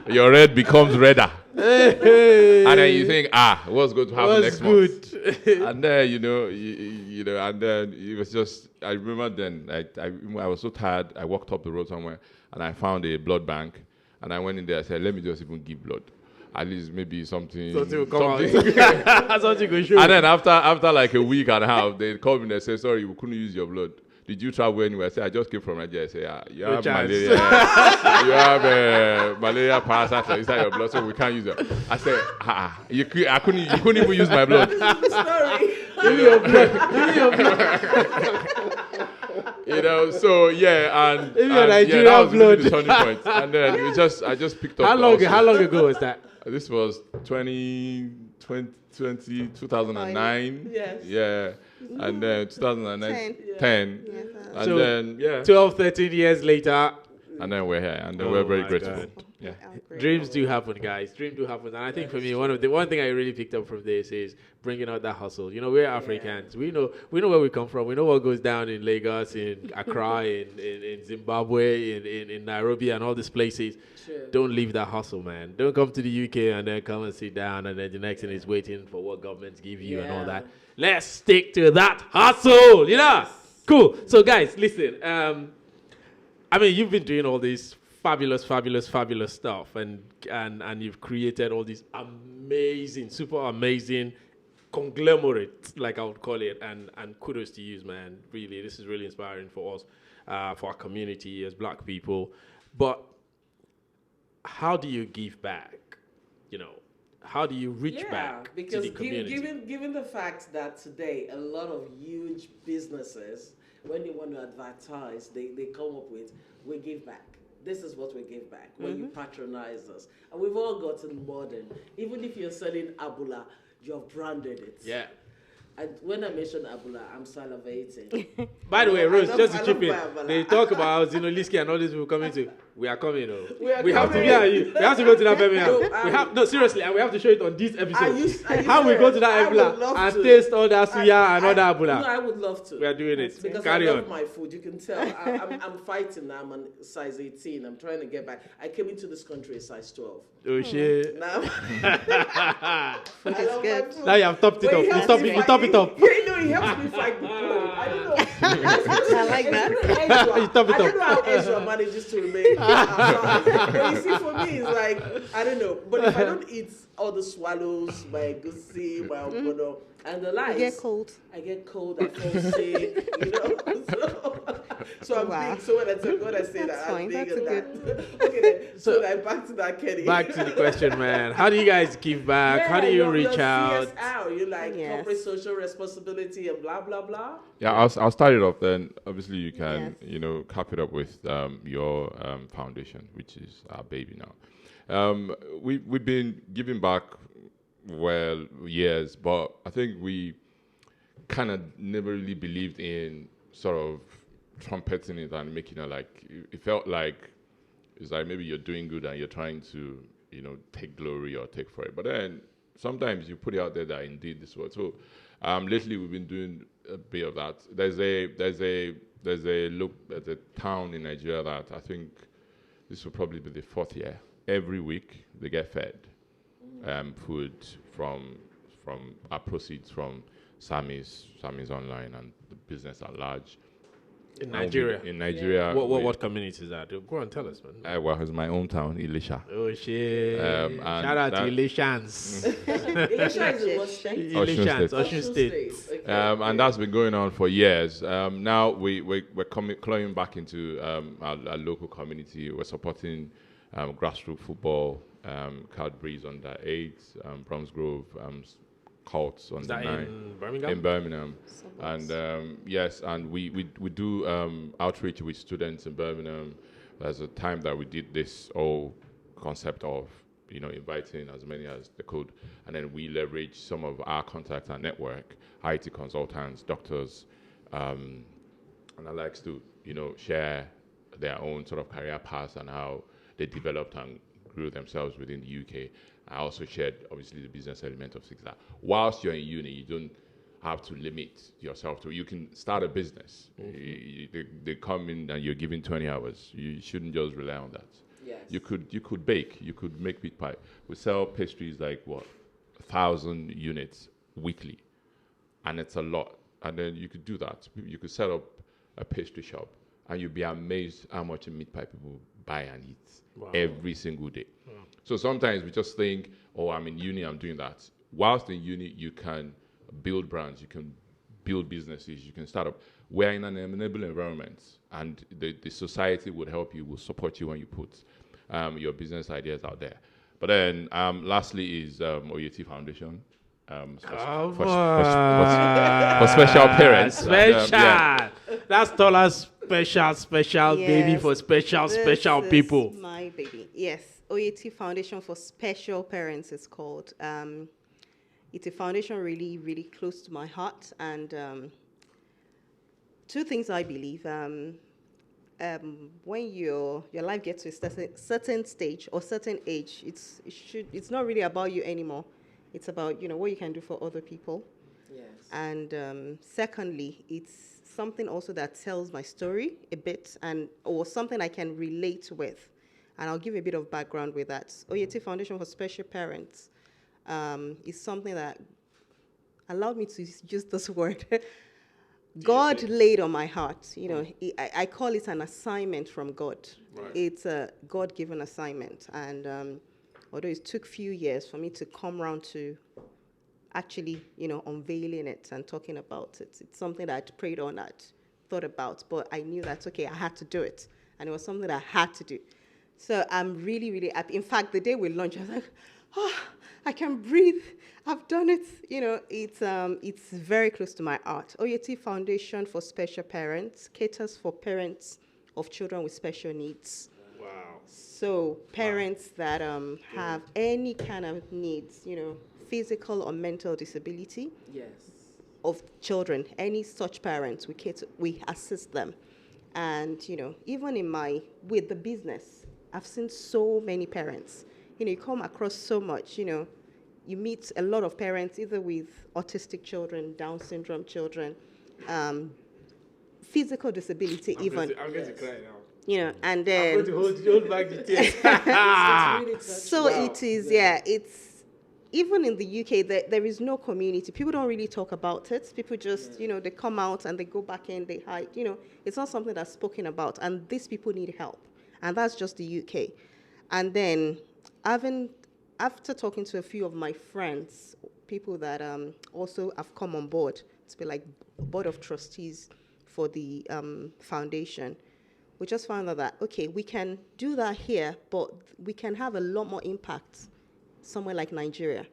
Your red becomes redder. And then you think, what's going to happen next month? And then, and then it was just, I remember then, I was so tired, I walked up the road somewhere, and I found a blood bank, and I went in there, I said, let me just even give blood. At least maybe something Something will come out. Something will show. And then after like a week and a half, they called me and they said, sorry, we couldn't use your blood. Did you travel anywhere? I said, I just came from Nigeria. I said, you have chance. malaria. You have malaria parasite inside your blood, so we can't use it. I said, you couldn't even use my blood. Sorry. Give me your blood. So yeah, and If you're and, Nigerian that was really the blood. turning point. And then I just picked up. How long ago was that? This was 2009. Yes. Yeah. And then 2009. 10. Yes, And So, then, 12, 13 years later, And then we're here. And then Oh we're very my grateful. God. Yeah. dreams do happen, guys. Dreams do happen. And I think for me, one thing I really picked up from this is bringing out that hustle. We're Africans. We know where we come from. We know what goes down in Lagos, in Accra, in Zimbabwe, in Nairobi, and all these places. True. Don't leave that hustle, man. Don't come to the UK and then come and sit down, and then the next thing is waiting for what governments give you and all Yeah. that. Let's stick to that hustle. Cool. So, guys, listen. You've been doing all this fabulous, fabulous, fabulous stuff, and you've created all these amazing, super amazing conglomerate, like I would call it, and kudos to you, man. Really, this is really inspiring for us, for our community as Black people. But how do you give back? You know, how do you reach back to the community? Given the fact that today a lot of huge businesses, when they want to advertise, they come up with, we give back. This is what we give back when you patronize us. And we've all gotten modern. Even if you're selling abula, you've branded it. Yeah. And when I mention abula, I'm salivating. By the way, Rose, just to chip in, they talk about Liski and all these people coming to. We are coming, we have to be at you. We have to go to that Birmingham. Seriously, and we have to show it on this episode. How we go to that abula and taste all that suya and all that abula. No, I would love to. We are doing it. Because Carry I love on. my food. You can tell. I'm fighting now. I'm on size 18. I'm trying to get back. I came into this country at size 12. Oh shit! Now, Food is good. Now you have topped it up. You top it up. You know, it helps me fight the cold. I don't know. I like that. You top it I don't up. know how Ezra manages to remain outside. But you see, for me, it's like, I don't know. But if I don't eat all the swallows, my goosey, my obono, and the lights, You get cold. I get cold, I fall sick, you know. So I'm big. So when I say That's that, fine. I'm big That's at a that. Okay, then. So like back to that, Kenny. Back to the question, man. How do you guys give back? How do you reach out? CSR, you like Yes. corporate social responsibility and blah blah blah. Yeah, I'll start it off then. Obviously, you can, Yes. cap it up with your foundation, which is our baby now. We've been giving back, years, but I think we kind of never really believed in sort of trumpeting it and making it like, it felt like it's like maybe you're doing good and you're trying to, take glory or take for it. But then sometimes you put it out there that indeed this was. So lately we've been doing a bit of that. There's a town in Nigeria that I think this will probably be the 4th year. Every week they get fed food from our proceeds from Samis online and the business at large. In Nigeria. In Nigeria. What community is that? Go on, tell us, man. Well, it's my hometown, Elisha. Oh shit! And Shout out to Elishans. Elisha is in what state? Elishans, State. Osun State. Okay. And that's been going on for years. Now we're clawing back into our local community. We're supporting grassroots football, Cadbury's under 8, Bromsgrove, Colts on Is the that 9 in Birmingham? in Birmingham. And yes, and we do outreach with students in Birmingham. There's a time that we did this whole concept of inviting as many as they could, and then we leverage some of our contacts and network, IT consultants, doctors, and the likes to share their own sort of career paths and how they developed and grew themselves within the UK. I also shared, obviously, the business element of that. Whilst you're in uni, you don't have to limit yourself to. You can start a business. They come in and you're given 20 hours. You shouldn't just rely on that. Yes. You could bake. You could make meat pie. We sell pastries like 1,000 units weekly, and it's a lot. And then you could do that. You could set up a pastry shop, and you'd be amazed how much a meat pie people buy and eat every single day. So sometimes we just think, I'm in uni, I'm doing that. Whilst in uni, you can build brands, you can build businesses, you can start up. We're in an enable environment, and the society would help you, will support you when you put your business ideas out there. But then lastly is OYT Foundation. For special parents. Special. That's Tola's special baby Yes, for special This people. is my baby. Yes, OYT Foundation for Special Parents is called. It's a foundation really, really close to my heart, and two things I believe. When your life gets to a certain stage or certain age, it's not really about you anymore. It's about what you can do for other people. Yes. And secondly, it's something also that tells my story a bit, or something I can relate with. And I'll give a bit of background with that. OYT Foundation for Special Parents is something that allowed me to use this word. God laid on my heart, I call it an assignment from God. Right. It's a God-given assignment. And although it took few years for me to come around to actually, unveiling it and talking about it, it's something that I'd prayed on, I'd thought about, but I knew that, okay, I had to do it. And it was something that I had to do. So I'm really, really happy. In fact, the day we launched, I was like, I can breathe. I've done it. It's very close to my heart. OYT Foundation for Special Parents caters for parents of children with special needs. Wow. So parents that have any kind of needs, physical or mental disability Yes. of children, any such parents, we assist them. And, even with the business, I've seen so many parents. You come across so much, you meet a lot of parents, either with autistic children, Down syndrome children, physical disability I'm going to cry now. and I'm then... going to hold back the tears. It's really touching. So it is, it's... Even in the UK, there is no community. People don't really talk about it. People just, they come out and they go back in, they hide. It's not something that's spoken about. And these people need help. And that's just the UK. And then, after talking to a few of my friends, people that also have come on board to be like board of trustees for the foundation, we just found out that, okay, we can do that here, but we can have a lot more impact somewhere like Nigeria.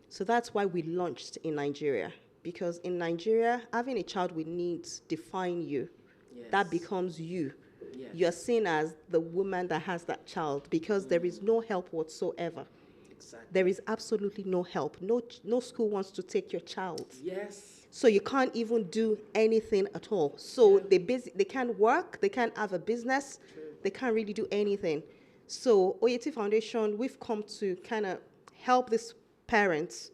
So that's why we launched in Nigeria. Because in Nigeria, having a child with needs define you. Yes. That becomes you. Yes. You're seen as the woman that has that child because there is no help whatsoever. Exactly. There is absolutely no help. No school wants to take your child. Yes. So you can't even do anything at all. So they can't work, they can't have a business, they can't really do anything. So OYT Foundation, we've come to kind of help these parents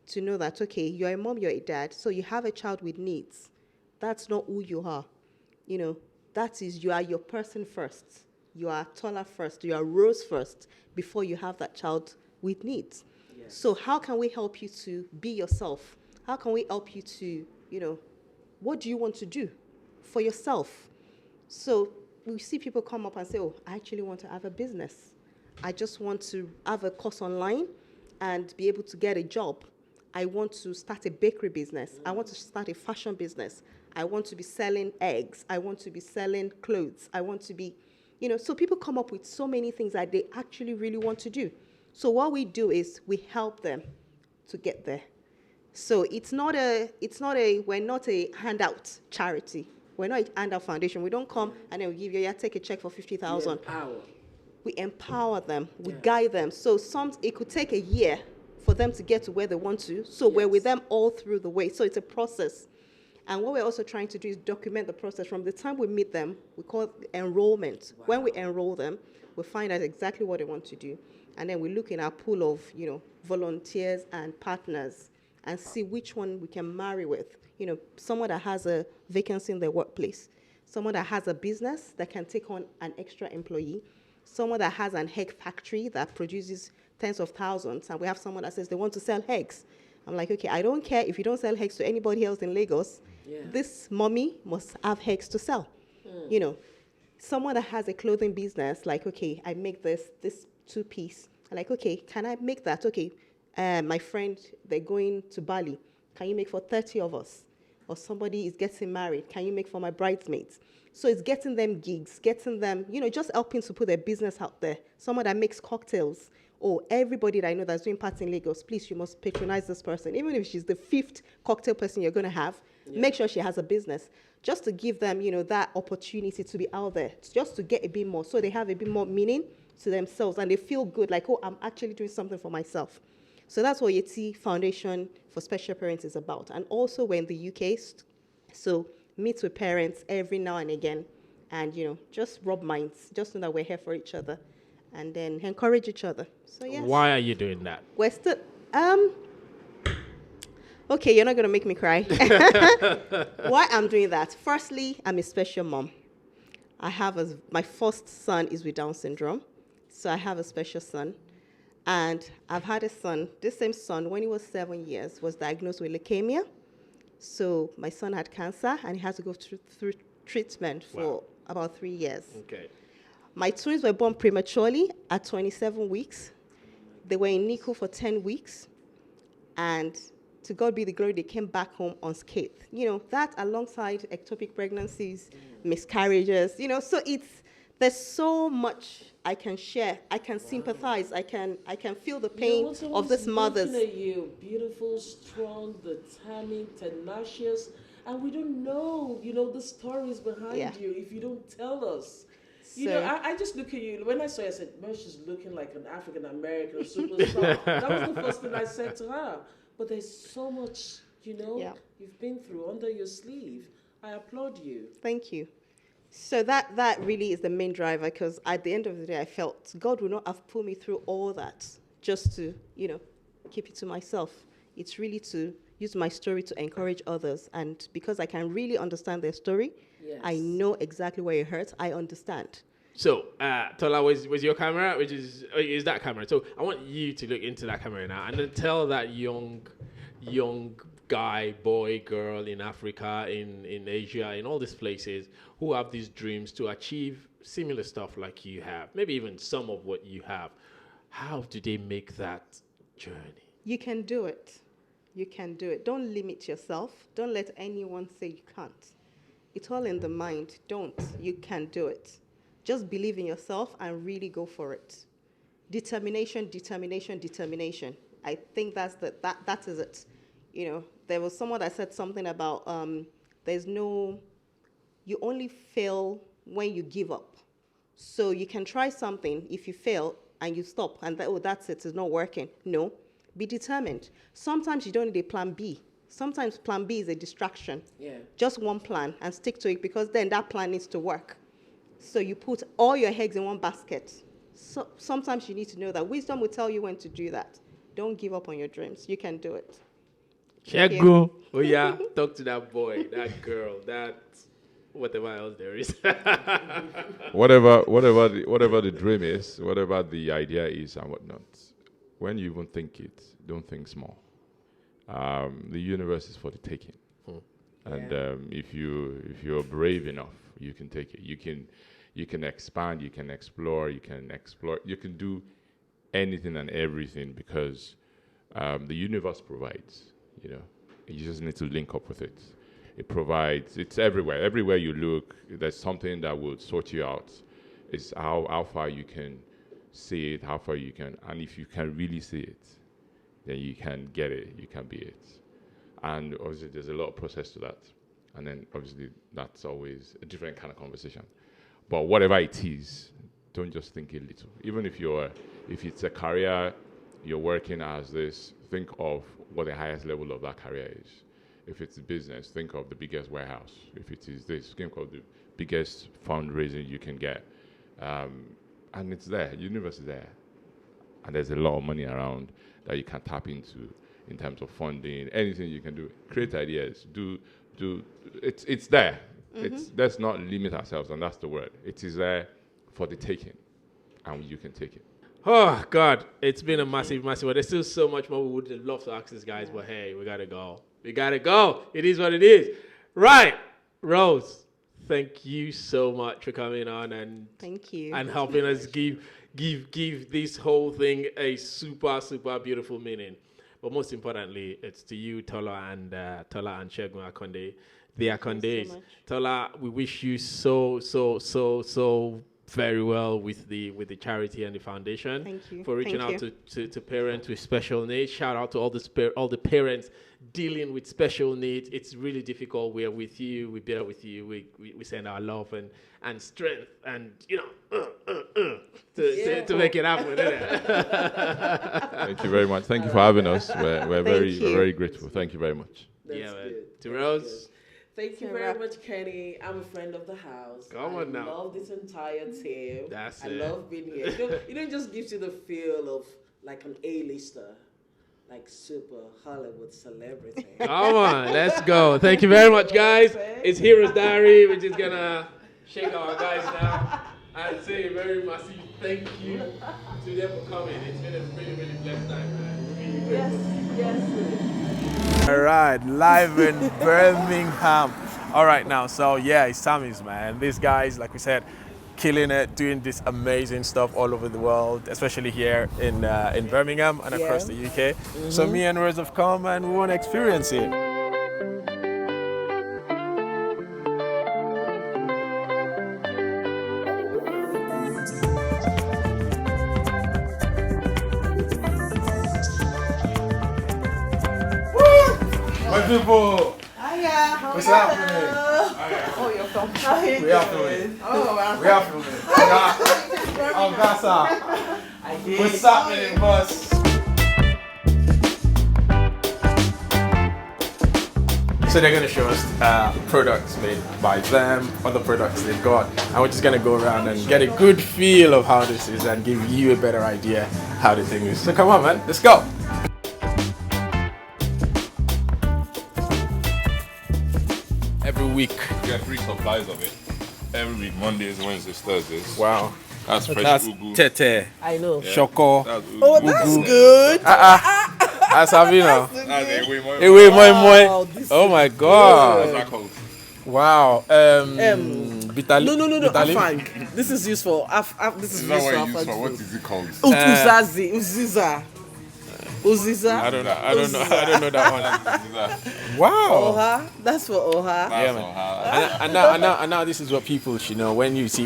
to know that, okay, you're a mom, you're a dad, so you have a child with needs. That's not who you are. That is, you are your person first. You are Tola first. You are Rose first before you have that child with needs. Yes. So how can we help you to be yourself? How can we help you to, what do you want to do for yourself? So we see people come up and say, oh, I actually want to have a business. I just want to have a course online and be able to get a job. I want to start a bakery business. I want to start a fashion business. I want to be selling eggs. I want to be selling clothes. I want to be, so people come up with so many things that they actually really want to do. So what we do is we help them to get there. So we're not a handout charity. We're not a handout foundation. We don't come and then we give you, take a check for 50,000. We empower them. We guide them. So it could take a year for them to get to where they want to. So we're with them all through the way. So it's a process. And what we're also trying to do is document the process. From the time we meet them, we call it enrollment. Wow. When we enroll them, we find out exactly what they want to do. And then we look in our pool of, volunteers and partners and see which one we can marry with. Someone that has a vacancy in their workplace, someone that has a business that can take on an extra employee, someone that has an egg factory that produces tens of thousands, and we have someone that says they want to sell eggs. I'm like, okay, I don't care if you don't sell eggs to anybody else in Lagos. Yeah. This mommy must have eggs to sell. Someone that has a clothing business, like, okay, I make this two-piece. I'm like, okay, can I make that? Okay, my friend, they're going to Bali. Can you make for 30 of us? Or somebody is getting married. Can you make for my bridesmaids? So it's getting them gigs, getting them, just helping to put their business out there. Someone that makes cocktails. Or everybody that I know that's doing parties in Lagos, please, you must patronize this person. Even if she's the 5th cocktail person you're going to have, make sure she has a business. Just to give them, that opportunity to be out there, just to get a bit more, so they have a bit more meaning to themselves and they feel good, like, oh, I'm actually doing something for myself. So that's what OYT Foundation for Special Parents is about. And also we're in the UK, so meet with parents every now and again and, just rub minds, just know that we're here for each other. And then encourage each other. So yes. Why are you doing that? We're still okay, you're not gonna make me cry. Why I'm doing that? Firstly, I'm a special mom. My first son is with Down syndrome, so I have a special son. And I've had a son, this same son, when he was 7 years, was diagnosed with leukemia. So my son had cancer, and he had to go through treatment for about 3 years. Okay. My twins were born prematurely at 27 weeks. They were in NICU for 10 weeks. And to God be the glory, they came back home unscathed. That alongside ectopic pregnancies, miscarriages, so there's so much I can share. I can sympathize. I can feel the pain of this mothers. Looking at you, beautiful, strong, determined, tenacious, and we don't know, the stories behind you if you don't tell us. I just look at you. When I saw you, I said, "Man, she's looking like an African-American superstar." That was the first thing I said to her. But there's so much, you've been through under your sleeve. I applaud you. Thank you. So that really is the main driver, because at the end of the day, I felt God would not have put me through all that just to, keep it to myself. It's really to use my story to encourage others. And because I can really understand their story, I know exactly where it hurts. I understand. So, Tola, was your camera, which is that camera. So I want you to look into that camera now and then tell that young guy, boy, girl in Africa, in Asia, in all these places who have these dreams to achieve similar stuff like you have, maybe even some of what you have. How do they make that journey? You can do it. You can do it. Don't limit yourself. Don't let anyone say you can't. It's all in the mind. Don't. You can do it. Just believe in yourself and really go for it. Determination, determination, determination. I think that is it. There was someone that said something about you only fail when you give up. So you can try something. If you fail and you stop and that's it, it's not working. No, be determined. Sometimes you don't need a plan B. Sometimes plan B is a distraction. Yeah. Just one plan and stick to it, because then that plan needs to work. So you put all your eggs in one basket. So sometimes you need to know that wisdom will tell you when to do that. Don't give up on your dreams. You can do it. Chego. Oh yeah, talk to that boy, that girl, that whatever else there is. whatever the dream is, whatever the idea is and whatnot, when you even think it, don't think small. The universe is for the taking. And if you're brave enough, you can take it. You can expand, you can explore, you can do anything and everything, because the universe provides. You just need to link up with it. It provides. It's everywhere. Everywhere you look, there's something that will sort you out. It's how far you can see it, how far you can, and if you can really see it, then you can get it. You can be it. And obviously, there's a lot of process to that. And then obviously, that's always a different kind of conversation. But whatever it is, don't just think it little. Even if it's a career you're working as this, think of what the highest level of that career is. If it's a business, think of the biggest warehouse. If it is this, think of the biggest fundraising you can get. And it's there, the universe is there. And there's a lot of money around that you can tap into in terms of funding, anything you can do. Create ideas, it's there. Let's not limit ourselves, and that's the word. It is there for the taking, and you can take it. Oh, God, it's been a massive, but there's still so much more we would love to ask these guys, but hey, we got to go. It is what it is. Right, Rose, thank you so much for coming on and thank you and helping us give this whole thing a super, super beautiful meaning. But most importantly, it's to you, Tola and Segun Akande, the Akandes. So Tola, we wish you so very well with the charity and the foundation. Thank you for reaching out to parents with special needs. Shout out to all the parents dealing with special needs. It's really difficult. We are with you. We bear with you. We send our love and strength and to make it happen. Thank you very much. Thank you for having us. We're very grateful. Thank you very much. That's good. To Rose. Thank you very much, Kenny. I'm a friend of the house. Come on now. I love this entire team. I love being here. You know, just gives you the feel of like an A-lister, like super Hollywood celebrity. Come on, let's go. Thank you very much, guys. It's Hero's Diary. We're just gonna shake our guys now and say a very massive thank you to them for coming. It's been a really, really blessed time, man. Really yes. All right, live in Birmingham. All right, now, so yeah, it's Samis, man. These guys, like we said, killing it, doing this amazing stuff all over the world, especially here in Birmingham and across the UK. So me and Rose have come and we want to experience it. My people, Hiya. what's happening? Oh, you're from. How you We are filming. Oh, We are filming. Oh, that's up. What's happening, boss? So they're gonna show us products made by them, other products they've got, and we're just gonna go around and get a good feel of how this is and give you a better idea how the thing is. So come on, man, let's go. Every week. We get 3 supplies of it. Every week, Mondays, Wednesdays, Thursdays. Wow. That's fresh That's ugu. tete, I know. shoko. That's ugu. Oh, that's good. That's Avino. That's a way more. Ewe moi Wow, moi. this Oh my What's god. that called? Wow. Vitali. No. Vitali? Afang. This is used for. This is Is that used what for you use for? Afang What food. is it called? Uzazi, Uziza. Uziza. I don't know that one. Wow. Oha. That's for Oha. Yeah, man. And now this is what people should know when you eat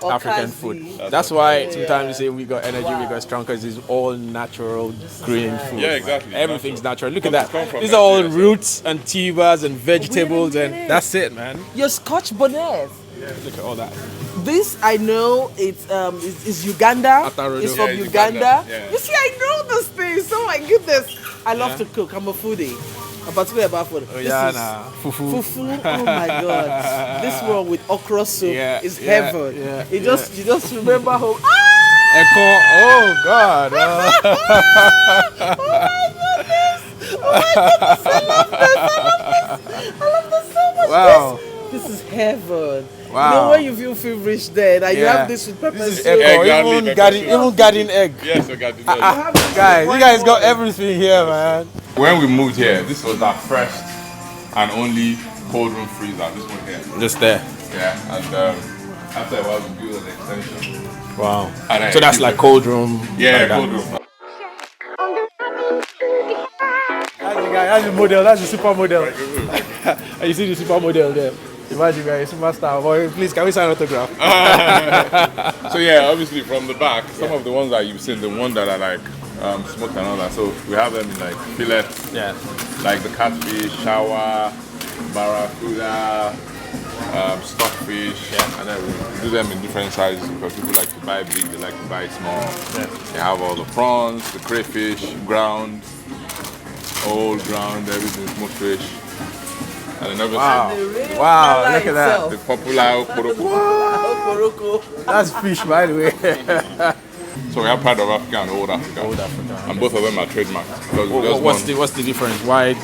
African Okazi. food. That's why sometimes you say we got energy, we got strong, because it's all natural green food. Yeah, exactly. Everything's natural. Look at Come that. from These are all Nigeria, so- roots and tubers and vegetables, and that's it, man. Your Scotch bonnet. Look at all that. This I know it's is Uganda. Atarodo. It's from Yeah, it's Uganda. Uganda, yeah. You see, I know these things. Oh my goodness. I love to cook. I'm a foodie. I'm particularly about food. Oh This yeah, is nah. Fufu. Fufu. Oh my god. This one with okra soup Yeah, is yeah, heaven. yeah, You just remember home. Ah! Echo. Oh god. I love this so much. Wow. This is heaven. Wow. You know when you feel rich there, and you Yeah. have this with pepper This is soup. Echo. Exactly, Even pepper soup. garden egg. Yes, I got it. Guys, you guys got everything here, man. When we moved here, this was our first and only cold room freezer. This one here. Just there. Yeah, and after a while we built an extension. Wow. And I So that's keep like it- cold room. Yeah, like that. cold room. That's the guy. That's the model. That's the supermodel. And you see the supermodel there. Imagine, guys, superstar. Boy, please, can we sign autograph? So yeah, obviously from the back, some of the ones that you've seen, the ones that are like smoked and all that. So we have them in like fillet, Yeah. like the catfish, shower, barracuda, stockfish, and then we do them in different sizes because people like to buy big, they like to buy small. Yeah. They have all the prawns, the crayfish, ground, old ground, everything, smoked fish. And then obviously Wow, look at that. the popular okporoko. Okporoko. That's fish, by the way. So we have Pride of Africa and Old Africa. Old Africa. And both of them are trademarked. Because we just What's want- the difference? Why?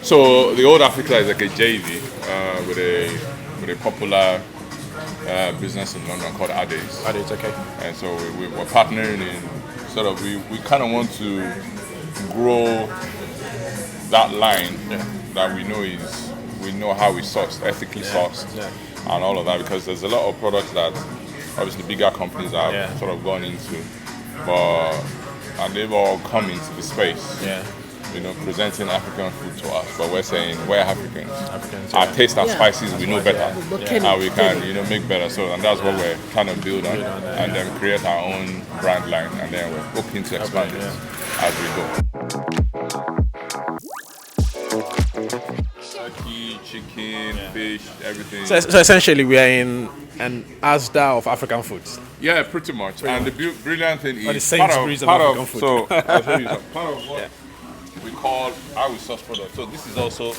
So the Old Africa is like a JV with a popular business in London called AKANDE'S. Oh, it's okay. And so we're partnering in sort of, we kind of want to grow that line that we know how it's sourced, ethically sourced, and all of that, because there's a lot of products that obviously bigger companies have sort of gone into, and they've all come into the space. Yeah. You know, presenting African food to us, but we're saying we're Africans. Africans, Our yeah. taste and spices we know better, But can and we it- can make better. So, and that's what we're trying to build on, and then create our own brand line, and then we're hoping to expand it as we go. Turkey, chicken, fish, everything. So essentially, we are in an Asda of African foods. Yeah, pretty much. And the brilliant thing Or the is Sainsbury's of African food. So I'll show you some. Part of what we call how we source products. So this is also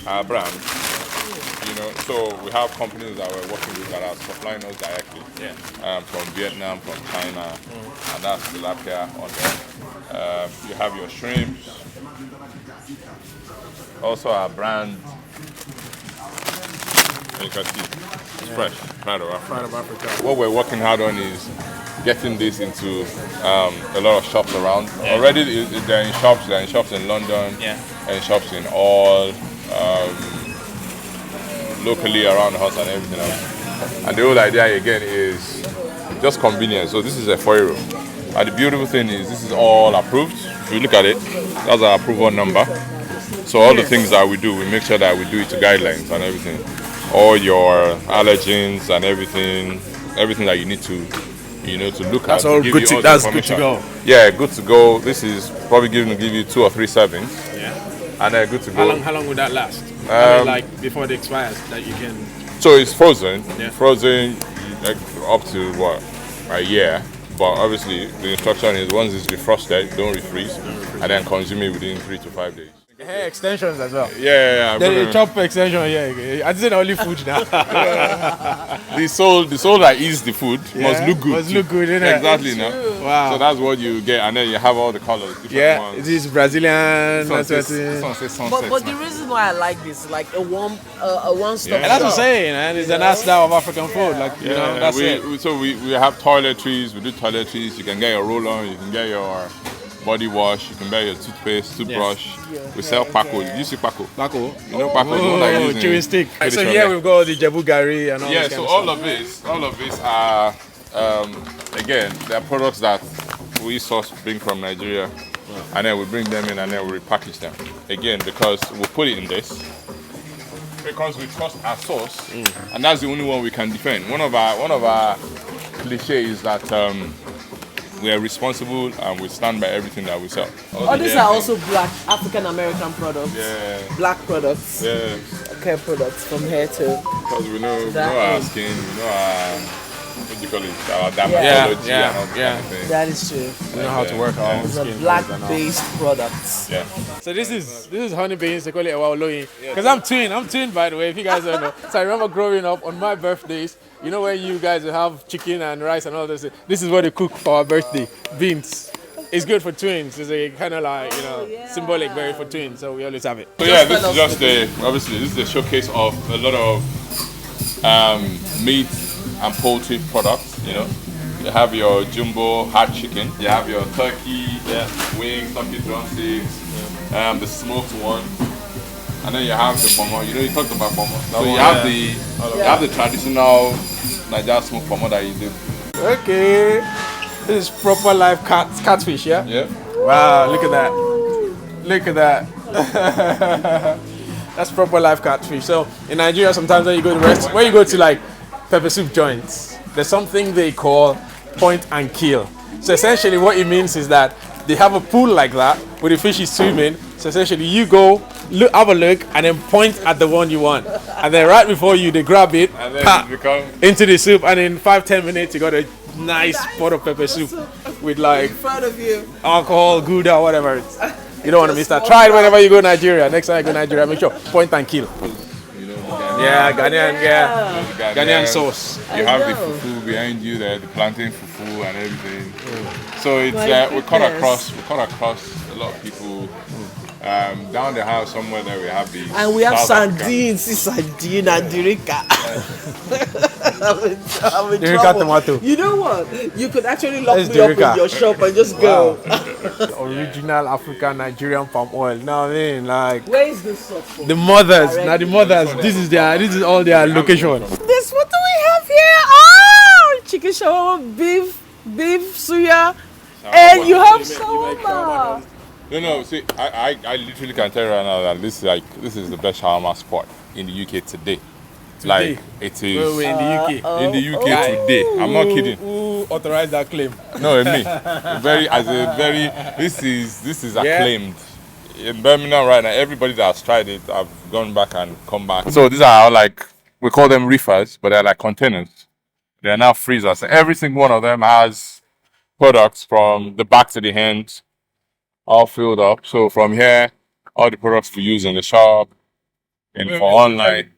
our brand. You know, so we have companies that we're working with that are supplying us directly. From Vietnam, from China, and that's tilapia on there. You have your shrimps. Also our brand. You can see it's fresh, Pride of Africa. Pride of Africa. What we're working hard on is getting this into a lot of shops around. Already they're in shops. They're in shops in London. And shops in all locally around us and everything else. And the whole idea again is just convenience. So this is a €4. And the beautiful thing is this is all approved. If you look at it, that's our approval number. So all the things that we do, we make sure that we do it to guidelines and everything. All your allergens and everything that you need to, to look That's at. all to good to. That's good to go. Yeah, good to go. This is probably going to give you 2 or 3 servings. Yeah. And then good to go. How long would that last? I mean, like before it expires, that you can. So it's frozen. Yeah. Frozen up to what, a year. But obviously the instruction is once it's defrosted, don't refreeze, and then consume it within 3 to 5 days. Hey, extensions as well. Yeah. The chop extension, yeah. I didn't only food now. The soul that eats the food must look good. Must look good, innit? Exactly, no? Wow. So that's what you get, and then you have all the colors. Yeah, ones. it is Brazilian. This one says sunset. But the reason why I like this, like a one-stop And that's what I'm shop. saying, man. It's a nice style of African food. Like, that's it. So we have toiletries. We do toiletries. You can get your roll-on. You can get your body wash. You can get your toothpaste, toothbrush. We sell Paco. Do you see Paco? Paco. You know Paco? The one that you use in chewing stick. So traditional here life. we've got the Jebu Gari and all Yeah, this so kind all of these are again, they're products that we bring from Nigeria, and then we bring them in and then we repackage them. Again, because we put it in this, because we trust our source, and that's the only one we can defend. One of our cliches is that we are responsible and we stand by everything that we sell. Oh, these are also black African American products. Yeah. Black products. Yeah. Care products from here to. Because we know That our is- skin, we know our, what do you call it, our dermatology and all that kind of thing. That is true. We know how to work our own It's a skin. black-based products. Yeah. So this is honey beans. They call it awaloyin. Because I'm twin, by the way, if you guys don't know. So I remember growing up on my birthdays, you know when you guys have chicken and rice and all this. This is what they cook for our birthday. Beans. It's good for twins. It's a kind of like, symbolic very for twins. So we always have it. So yeah, this is just obviously this is a showcase of a lot of meat and poultry products. You have your jumbo hard chicken. You have your turkey wings, turkey drumsticks, the smoked one, and then you have the pomo. You talked about pomo. So you have the traditional Nigerian smoked pomo that you do. Okay. This is proper live catfish, yeah? Yeah. Wow, look at that. Look at that. That's proper live catfish. So in Nigeria, sometimes when you go to like pepper soup joints, there's something they call point and kill. So essentially what it means is that they have a pool like that where the fish is swimming. So essentially you go, have a look, and then point at the one you want. And then right before you, they grab it, And then into the soup, and in 5-10 minutes you got a nice pot of pepper soup with like In front of you. alcohol, gouda, whatever. You don't want to miss that. Try it whenever you go to Nigeria. Next time you go to Nigeria, make sure point and kill. Yeah, Ghanaian sauce. You have the fufu behind you there, the plantain fufu and everything. So it's we cut across a lot of people. Down the house somewhere there we have these. And we have South African- sardines, sardine and dirika. I'm in Dirika trouble. tomato. You know what? You could actually lock That's me up dirika. in your shop and just go. Original African Nigerian palm oil. Now I mean, like Where is this sauce from? the mothers. Now the mothers. This is all their location. This, what do we have here? Oh, chicken shawarma, beef suya, and you have soma. No, see, I literally can tell you right now that this is the best shawarma spot in the UK today. Like it is We're in the UK. in the UK today. I'm not kidding. Who authorized that claim? No, me. This is acclaimed. In Birmingham right now, everybody that has tried it, I've gone back and come back. So these are like, we call them reefers, but they're like containers. They are now freezers. Every single one of them has products from the back to the hand, all filled up. So from here, all the products we use in the shop and for online.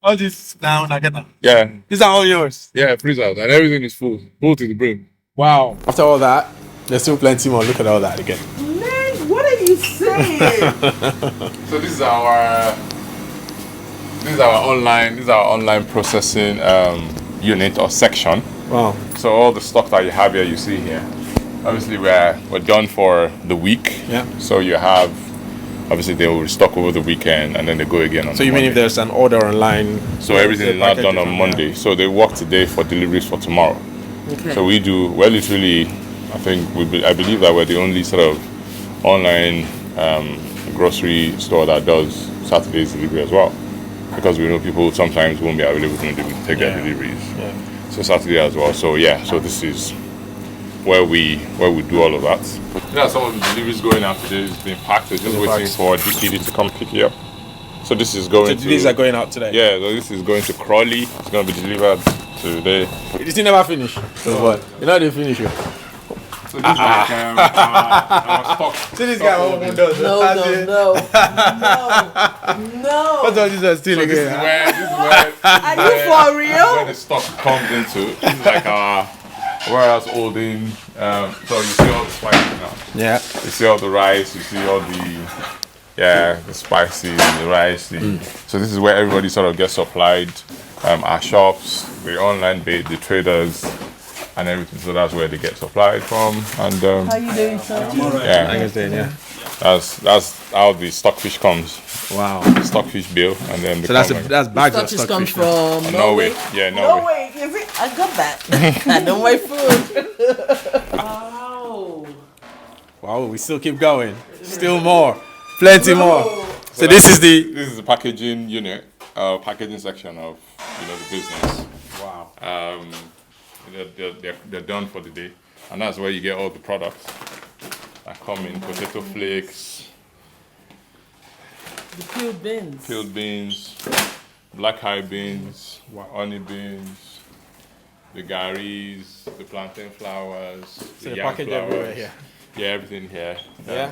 All this down, I get them. Yeah, These are all yours. yeah, freezers and everything is full to the brim. Wow. After all that, there's still plenty more. Look at all that again. Man, what are you saying? So this is our online processing unit or section. Wow. So all the stock that you have here, you see here, obviously we're done for the week. Yeah. So you have, obviously they will restock over the weekend and then they go again on So you mean if there's an order online? So everything is not done on Monday. So they work today for deliveries for tomorrow. Okay. So we're literally, I believe that we're the only sort of online grocery store that does Saturday's delivery as well. Because we know people sometimes won't be available to take their deliveries. Yeah. So Saturday as well. So yeah, so this is where we do all of that. Yeah, some of the deliveries going out today is being packed. We're just waiting for DPD to come pick it up. So this is going These are going out today? Yeah, so this is going to Crawley. It's going to be delivered today. It is never finished. So what? You're not even finished yet. So this is like our stock. See this guy open doors. No. What's all this are still So this is again? where Are you for where real? the stock comes into. This is like our warehouse holding. So you see all the spices now. Yeah. You see all the rice. You see all the spices, the rice. So this is where everybody sort of gets supplied. Our shops, the online bait, the traders, and everything. So that's where they get supplied from. And How you doing, sir? yeah, I understand, yeah. that's how the stockfish comes. Wow. Stockfish bill, and then So that's bags of Touches come stockfish. from Norway. Yeah, Norway. Is it? I got that. I don't wait food. Wow. Wow, we still keep going. Still more. Plenty more. So this is the packaging unit, packaging section of the business. Wow. They're done for the day, and that's where you get all the products that come in: potato flakes, The peeled beans. black eye beans, honey beans, the garis, the plantain flowers, So the the yam package flowers. everywhere here. Yeah, everything here. Yeah.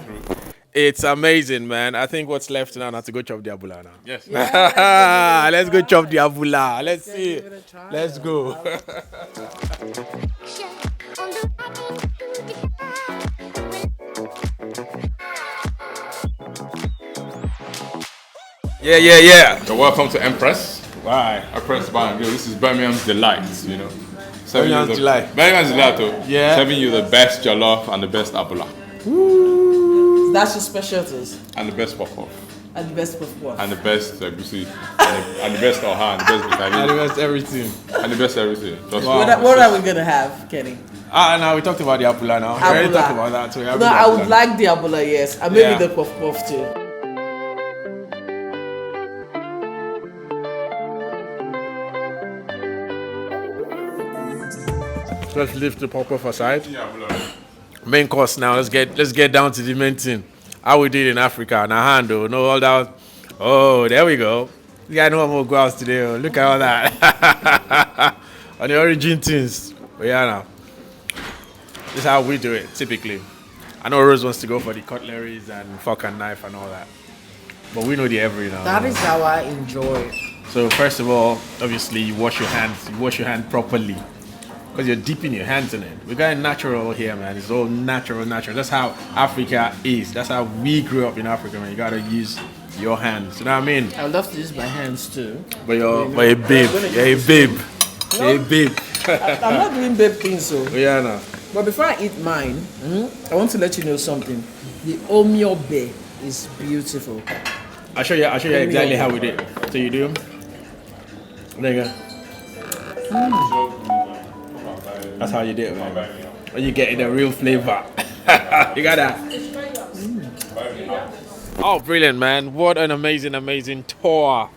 It's amazing, man. I think what's left now to go chop the abula now. Yes. Let's go chop the abula. Let's see. Let's go. Yeah. So welcome to Empress. Why? Empress Bar and Grill. This is Birmingham's Delight, Serving you Birmingham's Delight. Birmingham's Delight, oh. Yeah. Serving you the best jollof and the best abula. That's your specialties. And the best pop-off. And the best puff puff. And the best gusi. And the best oha. And the best And bitali. the best everything. And the best everything. Just Wow. What are we gonna have, Kenny? Now we talked about the abula now. We already talked about that. So we have No, the I would abula. like the abula, yes, and maybe Yeah. the puff puff too. Let's leave the pop-off aside. Yeah, abula. Main course now. Let's get down to the main thing. How we did in Africa. Now handle. No all that. Oh, there we go. You guys know I'm gonna go out today. Oh. Look at all that. On the origin things. But yeah, now. This is how we do it typically. I know Rose wants to go for the cutleries and fork and knife and all that. But we know the every now. That is how I enjoy it. So first of all, obviously you wash your hands. You wash your hand properly. Because you're dipping your hands in it. We got it natural here, man. It's all natural. That's how Africa is. That's how we grew up in Africa, man. You gotta use your hands. You know what I mean? I would love to use my hands too. But you're a babe. You're a babe. You're a babe. I'm not doing babe things, so. But yeah, no. But before I eat mine, I want to let you know something. The omyobe is beautiful. I'll show you exactly how we did it. So you do. There you go. That's how you do it, man. When you get the real flavor. You got that. Oh, brilliant, man. What an amazing tour.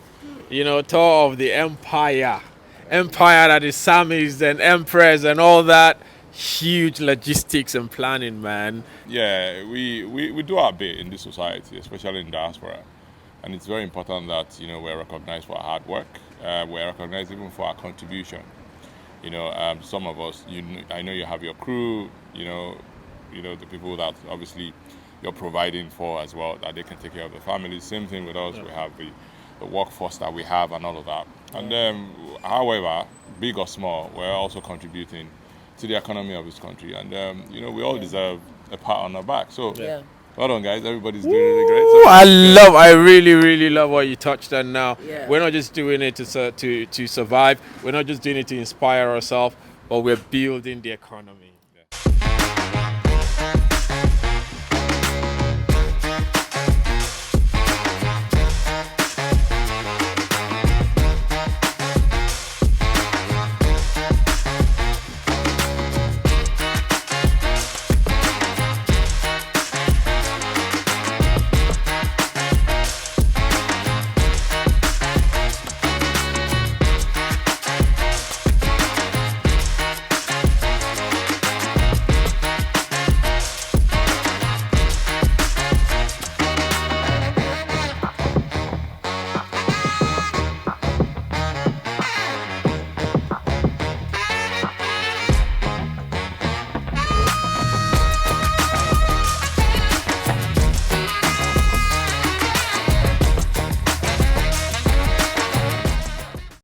Tour of the empire. Empire that is Samis and Empress and all that. Huge logistics and planning, man. Yeah, we do our bit in this society, especially in diaspora. And it's very important that, we're recognized for our hard work. We're recognized even for our contribution. Some of us, I know you have your crew, the people that obviously you're providing for as well, that they can take care of the families. Same thing with us. Yeah. We have the workforce that we have and all of that. And however, big or small, we're also contributing to the economy of this country. And, we all deserve a pat on our back. So, well done, guys. Everybody's doing really great. So I really love what you touched on now. Yeah. We're not just doing it to survive. We're not just doing it to inspire ourselves. but we're building the economy.